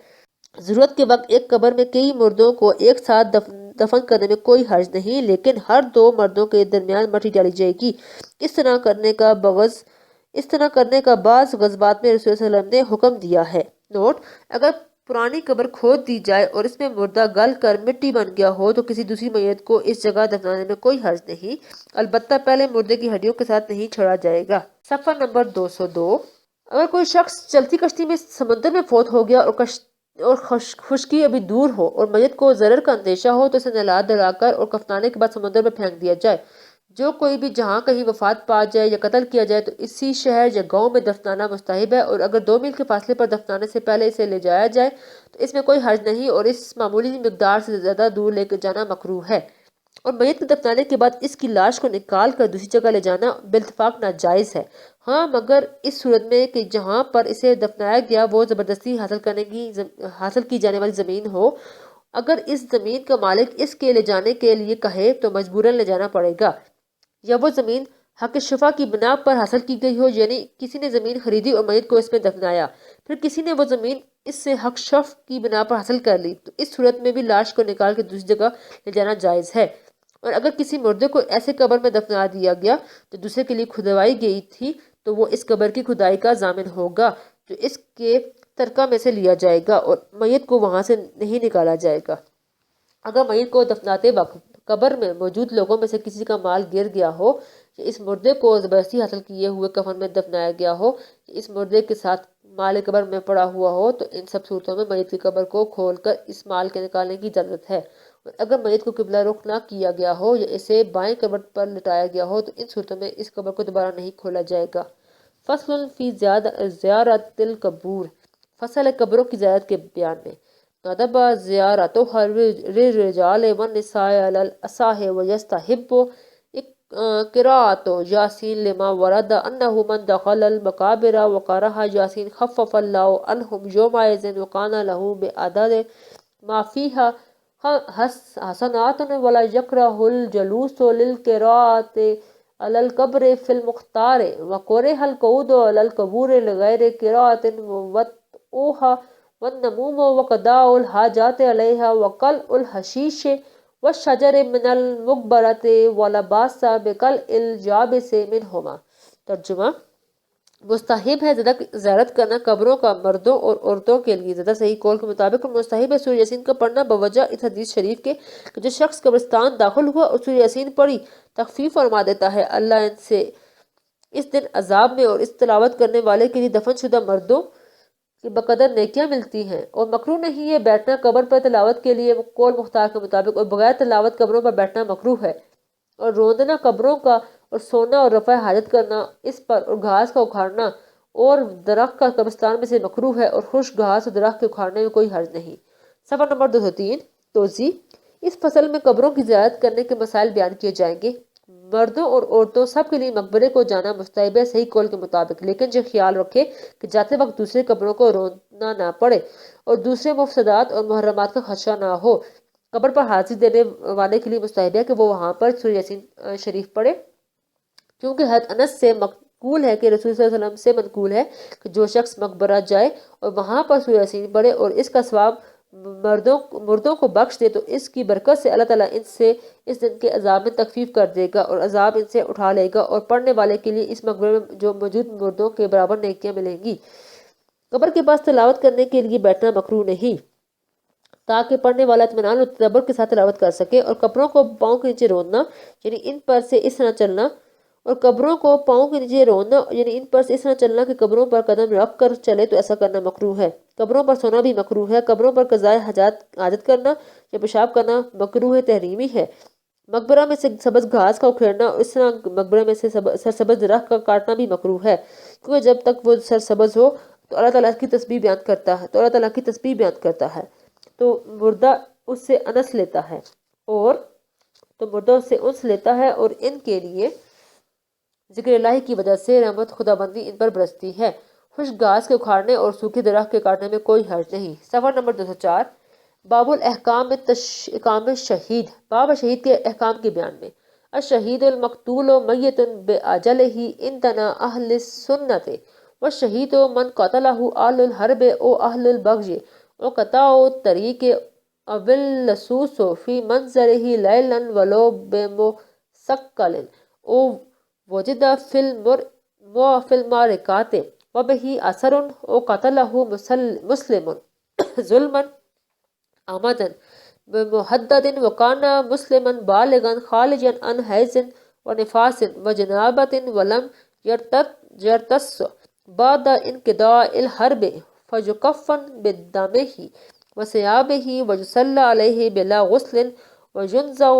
ضرورت کے وقت ایک قبر میں کئی مردوں کو ایک ساتھ دفن کرنے میں کوئی حرج نہیں، لیکن ہر دو مردوں کے درمیان مٹی ڈالی جائے گی۔ اس طرح کرنے کا بعض غزوات میں رسول صلی اللہ علیہ وسلم نے حکم دیا ہے۔ نوٹ: اگر پرانی قبر کھود دی جائے اور اس میں مردہ گل کر مٹی بن گیا ہو تو کسی دوسری میت کو اس جگہ دفنانے میں کوئی حرج نہیں، البتہ پہلے مردے کی ہڈیوں کے ساتھ نہیں چھڑا جائے گا۔ صفحہ نمبر 202۔ اگر کوئی شخص چلتی کشتی میں سمندر میں فوت ہو گیا اور خشکی ابھی دور ہو اور میت کو ضرر کا اندیشہ ہو تو اسے نلا دلا کر اور کفنانے کے بعد سمندر میں پھینک دیا جائے۔ جو کوئی بھی جہاں کہیں وفات پا جائے یا قتل کیا جائے تو اسی شہر یا گاؤں میں دفنانا مستحب ہے، اور اگر 2 میل کے فاصلے پر دفنانے سے پہلے اسے لے جایا جائے تو اس میں کوئی حرج نہیں، اور اس معمولی مقدار سے زیادہ دور لے جانا مکروہ ہے۔ اور میت کو دفنانے کے بعد اس کی لاش کو نکال کر دوسری جگہ لے جانا بالاتفاق ناجائز ہے، ہاں مگر اس صورت میں کہ جہاں پر اسے دفنایا گیا وہ زبردستی حاصل کی جانے والی زمین ہو۔ اگر اس زمین کا مالک اس کے لے جانے کے لیے کہے تو مجبوراً لے جانا پڑے گا، یا وہ زمین حق شفا کی بنا پر حاصل کی گئی ہو، یعنی کسی نے زمین خریدی اور میت کو اس میں دفنایا، پھر کسی نے وہ زمین اس سے حق شف کی بنا پر حاصل کر لی، تو اس صورت میں بھی لاش کو نکال کے دوسری جگہ لے جانا جائز ہے۔ اور اگر کسی مردے کو ایسے قبر میں دفنا دیا گیا تو دوسرے کے لیے کھدوائی گئی تھی تو وہ اس قبر کی کھدائی کا ضامن ہوگا، جو اس کے ترکہ میں سے لیا جائے گا، اور میت کو وہاں سے نہیں نکالا جائے گا۔ اگر میت کو دفناتے وقت قبر میں موجود لوگوں میں سے کسی کا مال گر گیا ہو، یا اس مردے کو زبردستی حاصل کیے ہوئے کفن میں دفنایا گیا ہو، یا اس مردے کے ساتھ مال قبر میں پڑا ہوا ہو، تو ان سب صورتوں میں میت کی قبر کو کھول کر اس مال کے نکالنے کی اجازت ہے۔ اور اگر میت کو قبلہ رخ نہ کیا گیا ہو یا اسے بائیں قبر پر لٹایا گیا ہو تو ان صورتوں میں اس قبر کو دوبارہ نہیں کھولا جائے گا۔ فصل فی زیارت القبور، فصل ہے قبروں کی زیارت کے بیان میں۔ ندب زیارتها للرجال والنساء على الأصح ويستحب قراءة ياسين لما ورد أنه من دخل المقابر وقرأ ياسين خفف الله عنهم يومئذ وكان له بعدد ما فيها حسنات، ولا يكره الجلوس للقراءة على القبر في المختار، وكره القعود على القبور لغير قراءة ووطئها والنموم وقضاء الحاجات علیہا وقلع الحشیش والشجر من المقبرة ولا باس بقلع الجابس منہما۔ ترجمہ: مستحب ہے زیارت کرنا قبروں کا مردوں اور عورتوں کے لیے۔ زیادہ صحیح قول کے مطابق مستحب ہے سورہ یاسین کا پڑھنا بوجہ اس حدیث شریف کے کہ جو شخص قبرستان داخل ہوا اور سورہ یاسین پڑھی تخفیف فرما دیتا ہے، اللہ ان سے اس دن عذاب میں اور اس تلاوت کرنے والے کے لیے دفن شدہ مردوں کہ بقدر نیکیاں ملتی ہیں۔ اور مکروہ نہیں ہے بیٹھنا قبر پر تلاوت کے لیے قول مختار کے مطابق، اور بغیر تلاوت قبروں پر بیٹھنا مکروہ ہے۔ اور روندنا قبروں کا اور سونا اور رفع حاجت کرنا اس پر اور گھاس کا اکھاڑنا اور درخت کا قبرستان میں سے مکروہ ہے، اور خشک گھاس اور درخت کے اکھاڑنے میں کوئی حرج نہیں۔ صفحہ نمبر 203۔ توضیح: اس فصل میں قبروں کی زیارت کرنے کے مسائل بیان کیے جائیں گے۔ مردوں اور عورتوں سب کے لیے مقبرے کو جانا مستحب ہے صحیح قول کے مطابق، لیکن یہ خیال رکھے کہ جاتے وقت دوسرے قبروں کو رونا نہ پڑے اور دوسرے مفسدات اور محرمات کا خدشہ نہ ہو۔ قبر پر حاضری دینے والے کے لیے مستحب ہے کہ وہ وہاں پر سورہ یاسین شریف پڑھے، کیونکہ حضرت انس سے منقول ہے کہ رسول صلی اللہ علیہ وسلم سے منقول ہے کہ جو شخص مقبرہ جائے اور وہاں پر سورہ یاسین پڑھے اور اس کا ثواب مردوں کو بخش دے تو اس کی برکت سے اللہ تعالیٰ ان سے اس دن کے عذاب میں تخفیف کر دے گا اور عذاب ان سے اٹھا لے گا، اور پڑھنے والے کے لیے اس مقبرے میں جو موجود مردوں کے برابر نیکیاں ملیں گی۔ قبر کے پاس تلاوت کرنے کے لیے بیٹھنا مکروہ نہیں، تاکہ پڑھنے والا اطمینان اور تدبر کے ساتھ تلاوت کر سکے، اور قبروں کو پاؤں کے نیچے روننا یعنی ان پر سے اس طرح چلنا کہ قبروں پر قدم رکھ کر چلے تو ایسا کرنا مکروہ ہے۔ قبروں پر سونا بھی مکروہ ہے۔ قبروں پر قضاء حاجت کرنا یا پیشاب کرنا مکروہ تحریمی ہے۔ مقبرہ میں سے سبز گھاس کا اکھیڑنا اور اس طرح مقبرے میں سے سرسبز درخت کا کاٹنا بھی مکروہ ہے، کیونکہ جب تک وہ سرسبز ہو تو اللہ تعالیٰ کی تسبیح بیان کرتا ہے تو مردہ اس سے انس لیتا ہے اور ان کے لیے ذکر الہی کی وجہ سے رحمت خدا بندی ان پر برستی ہے۔ خشک گھاس کے اکھاڑنے اور سوکھی درخت کے کاٹنے میں کوئی حرج نہیں۔ صفحہ نمبر 204۔ باب الاحکام احکام شہید، باب شہید کے احکام کے بیان میں۔ الشہید المقتول میت بأجلہ عندنا اہل السنت والشہید من قتلہ اہل الحرب او اہل البغی او قطع طریق او اللصوص فی منظرہ لیلا ولو بمسکل او وجد فی المعرکات وبہ اثر او قتلہ مسلم ظلما عمدا بمحدد وكان مسلما بالغا خالجا عن حیز ونفاس وجنابت ولم يرتص بعد انقضاء الحرب فيكفن بدمه وثيابه ويصلى عليه بلا غسل وينزع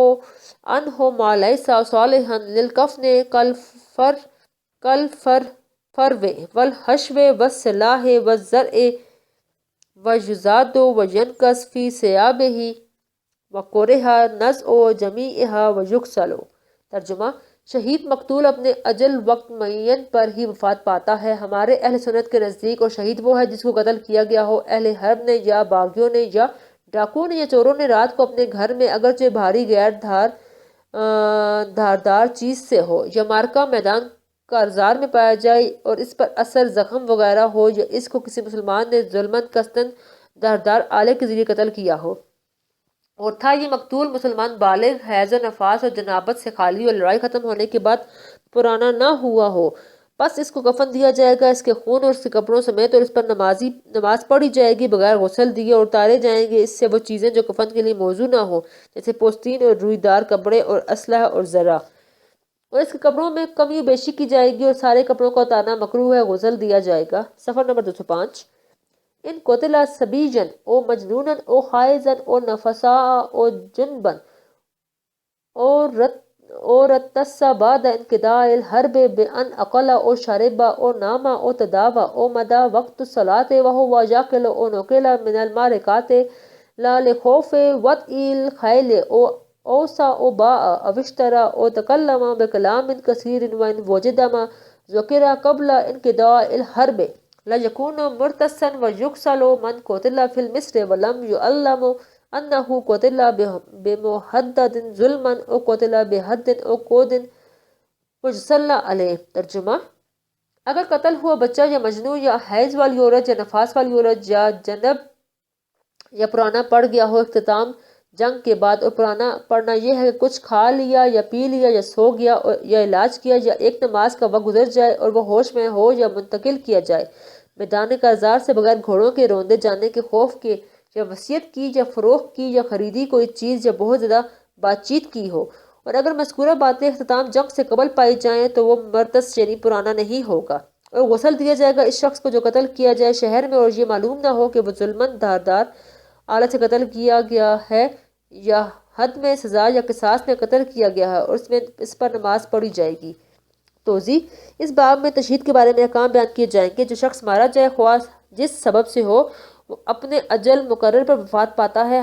عنه ما ليس صالحا للكفن كالفرو والحشو والسلاح والزرع ويزاد وينقص في ثيابه وقرہ نزع جمیعها ویغسل۔ ترجمہ: شہید مقتول اپنے اجل وقت معین پر ہی وفات پاتا ہے۔ ہمارے اہل سنت کے نزدیک اور شہید وہ ہے جس کو قتل کیا گیا ہو اہل حرب نے یا باغیوں نے یا ڈاکوؤں نے یا چوروں نے رات کو اپنے گھر میں اگرچہ بھاری غیر دھاردار چیز سے ہو یا مارکہ میدان کارزار میں پایا جائے اور اس پر اثر زخم وغیرہ ہو یا اس کو کسی مسلمان نے ظلماً قصداً دھاردار آلے کے ذریعے قتل کیا ہو اور تھا یہ مقتول مسلمان بالغ حیض و نفاس اور جنابت سے خالی اور لڑائی ختم ہونے کے بعد پرانا نہ ہوا ہو، بس اس کو کفن دیا جائے گا اس کے خون اور اس کے کپڑوں سمیت اور اس پر نماز پڑھی جائے گی بغیر غسل دیے اور اتارے جائیں گے اس سے وہ چیزیں جو کفن کے لیے موزوں نہ ہو جیسے پوستین اور روئی دار کپڑے اور اسلحہ اور زرہ، اور اس کے کپڑوں میں کمی و بیشی کی جائے گی اور سارے کپڑوں کا اتارنا مکروہ ہے، غسل دیا جائے گا۔ صفحہ نمبر 205۔ ان قتل سبیجن او مجنونن او حائزن او نفسا او جنبن او رتس بعد انقضاء الحرب بان اقل او شرب او نام او تداوى او مدى وقت الصلاة وهو ياكل او نقل من المعركات لا لخوف وطئ الخيل او اوسا او باء او اشترى او تكلم بكلام كثير وان وجد ما ذكر قبل انقضاء الحرب لا يكون مرتسا ويغسل من قتل في المصر ولم يعلم انه قتل بمحدد ظلما او قتل بحد او قود ويصلى عليه۔ ترجمہ: اگر قتل ہوا بچہ یا مجنون یا حیض والی عورت یا نفاس والی عورت یا جنب یا پرانا پڑ گیا ہو اختتام جنگ کے بعد، اور پرانا پڑنا یہ ہے کہ کچھ کھا لیا یا پی لیا یا سو گیا یا علاج کیا یا ایک نماز کا وقت گزر جائے اور وہ ہوش میں ہو یا منتقل کیا جائے میدان کارزار سے بغیر گھوڑوں کے روندے جانے کے خوف کے، یا وصیت کی یا فروخت کی یا خریدی کوئی چیز یا بہت زیادہ بات چیت کی ہو، اور اگر مذکورہ باتیں اختتام جنگ سے قبل پائی جائیں تو وہ مرتس یعنی پرانا نہیں ہوگا، اور غسل دیا جائے گا اس شخص کو جو قتل کیا جائے شہر میں اور یہ معلوم نہ ہو کہ وہ ظلماً دھاردار آلت سے قتل کیا گیا ہے یا حد میں سزا یا قصاص میں قتل کیا گیا ہے، اور اس پر نماز پڑھی جائے گی۔ توضیح: اس باب میں تشہید کے بارے میں احکام بیان کیے جائیں گے۔ جو شخص مارا جائے خواہ جس سبب سے ہو وہ اپنے اجل مقرر پر وفات پاتا ہے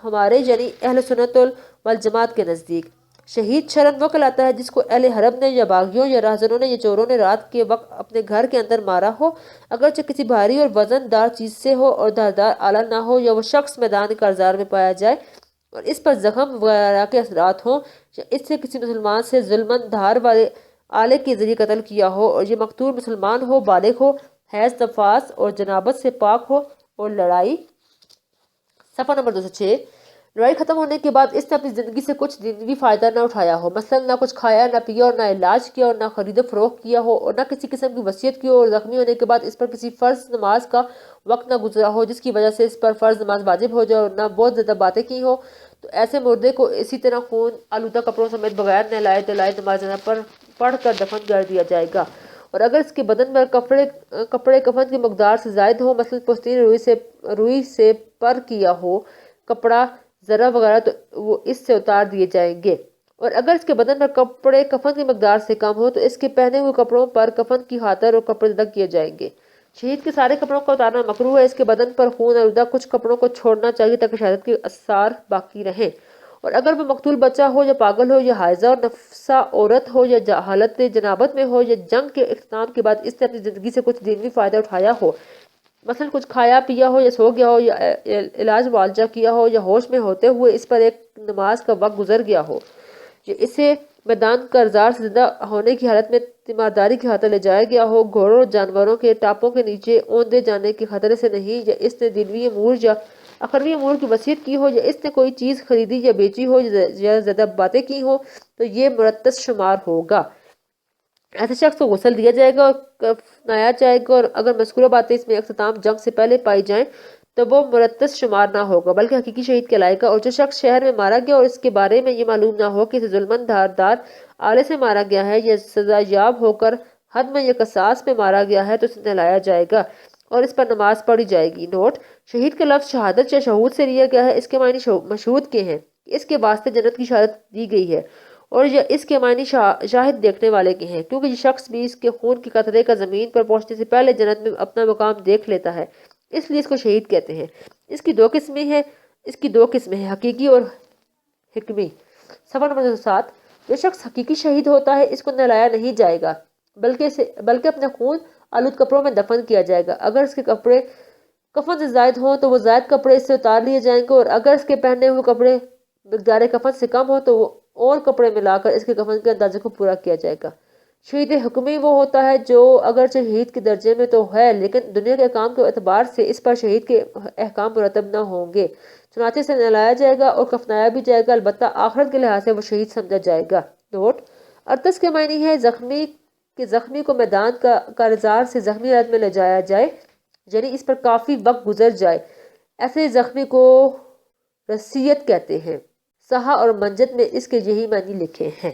ہمارے یعنی اہل سنت والجماعت کے نزدیک۔ شہید شرعاً وہ کہلاتا ہے جس کو اہل حرب نے یا باغیوں یا راہزنوں نے یا چوروں نے رات کے وقت اپنے گھر کے اندر مارا ہو، اگرچہ کسی بھاری اور وزن دار چیز سے ہو اور دھاردار آلہ نہ ہو، یا وہ شخص میدان کارزار میں پایا جائے اور اس پر زخم وغیرہ کے اثرات ہوں، یا اس سے کسی مسلمان سے ظلماً دھار والے آلے کے ذریعے قتل کیا ہو اور یہ مقتول مسلمان ہو، بالغ ہو، حیض نفاس اور جنابت سے پاک ہو اور لڑائی۔ صفحہ نمبر 206۔ لڑائی ختم ہونے کے بعد اس نے اپنی زندگی سے کچھ دنیوی فائدہ نہ اٹھایا ہو، مثلا نہ کچھ کھایا نہ پیا اور نہ علاج کیا اور نہ خرید و فروخت کیا ہو اور نہ کسی قسم کی وصیت کی ہو، اور زخمی ہونے کے بعد اس پر کسی فرض نماز کا وقت نہ گزرا ہو جس کی وجہ سے اس پر فرض نماز واجب ہو جائے، اور نہ بہت زیادہ باتیں کی ہو، تو ایسے مردے کو اسی طرح خون آلودہ کپڑوں سمیت بغیر نہلائے دھلائے نماز جنازہ پر پڑھ کر دفن کر دیا جائے گا، اور اگر اس کے بدن پر کپڑے کفن کی مقدار سے زائد ہو، مثلا پوستین روئی سے پر کیا ہو کپڑا ذرہ وغیرہ، تو وہ اس سے اتار دیے جائیں گے، اور اگر اس کے بدن پر کپڑے کفن کی مقدار سے کم ہو تو اس کے پہنے ہوئے کپڑوں پر کفن کی خاطر اور کپڑے ادا کیے جائیں گے۔ شہید کے سارے کپڑوں کا اتارنا مکروہ ہے، اس کے بدن پر خون آلودہ کچھ کپڑوں کو چھوڑنا چاہیے تاکہ شہادت کے آثار باقی رہیں، اور اگر وہ مقتول بچہ ہو یا پاگل ہو یا حائضہ اور نفسا عورت ہو یا حالت جنابت میں ہو یا جنگ کے اختتام کے بعد اس نے اپنی زندگی سے کچھ دینوی فائدہ اٹھایا ہو، مثلا کچھ کھایا پیا ہو یا سو گیا ہو یا علاج معالجہ کیا ہو یا ہوش میں ہوتے ہوئے اس پر ایک نماز کا وقت گزر گیا ہو، یا اسے میدان کارزار سے زندہ ہونے کی حالت میں تیمارداری کی خاطر لے جایا گیا ہو، گھوڑوں اور جانوروں کے ٹاپوں کے نیچے اوندے جانے کے خطرے سے نہیں، یا اس نے دنوی امور یا اخروی امور کی وصیت کی ہو، یا اس نے کوئی چیز خریدی یا بیچی ہو، یا زیادہ باتیں کی ہوں، تو یہ مرتس شمار ہوگا۔ ایسے شخص کو غسل دیا جائے گا اور کفنایا جائے گا، اور اگر مذکورہ باتیں اس میں اختتام جنگ سے پہلے پائی جائیں تو وہ مرتس شمار نہ ہوگا بلکہ حقیقی شہید کہلائے گا۔ اور جو شخص شہر میں مارا گیا اور اس کے بارے میں یہ معلوم نہ ہو کہ اسے ظلماً دھاردار آلے سے مارا گیا ہے یا سزا یاب ہو کر حد میں یا قصاص میں مارا گیا ہے، تو اسے نہلایا جائے گا اور اس پر نماز پڑھی جائے گی۔ نوٹ: شہید کا لفظ شہادت یا شہود سے لیا گیا ہے۔ اس کے معنی مشہود کے ہیں، اس کے واسطے جنت کی شہادت دی گئی ہے، اور اس کے معنی شاہد دیکھنے والے کے ہیں، کیونکہ یہ شخص بھی اس کے خون کے قطرے کا زمین پر پہنچنے سے پہلے جنت میں اپنا مقام دیکھ لیتا ہے، اس لیے اس کو شہید کہتے ہیں۔ اس کی دو قسمیں ہیں، حقیقی اور حکمی۔ صفحہ نمبر 7۔ جو شخص حقیقی شہید ہوتا ہے اس کو نہلایا نہیں جائے گا بلکہ اپنے خون آلود کپڑوں میں دفن کیا جائے گا۔ اگر اس کے کپڑے کفن سے زائد ہوں تو وہ زائد کپڑے اس سے اتار لیے جائیں گے، اور اگر اس کے پہنے ہوئے کپڑے مقدار کفن سے کم ہو تو وہ اور کپڑے ملا کر اس کے کفن کے اندازے کو پورا کیا جائے گا۔ شہید حکمی وہ ہوتا ہے جو اگرچہ شہید کے درجے میں تو ہے لیکن دنیا کے احکام کے اعتبار سے اس پر شہید کے احکام مرتب نہ ہوں گے، چنانچہ سے نہلایا جائے گا اور کفنایا بھی جائے گا، البتہ آخرت کے لحاظ سے وہ شہید سمجھا جائے گا۔ نوٹ: ارتس کے معنی ہے زخمی کو میدان کارزار سے زخمی حالت میں لے جایا جائے، یعنی اس پر کافی وقت گزر جائے، ایسے زخمی کو رسیت کہتے ہیں۔ صحہ اور منجد میں اس کے یہی معنی لکھے ہیں۔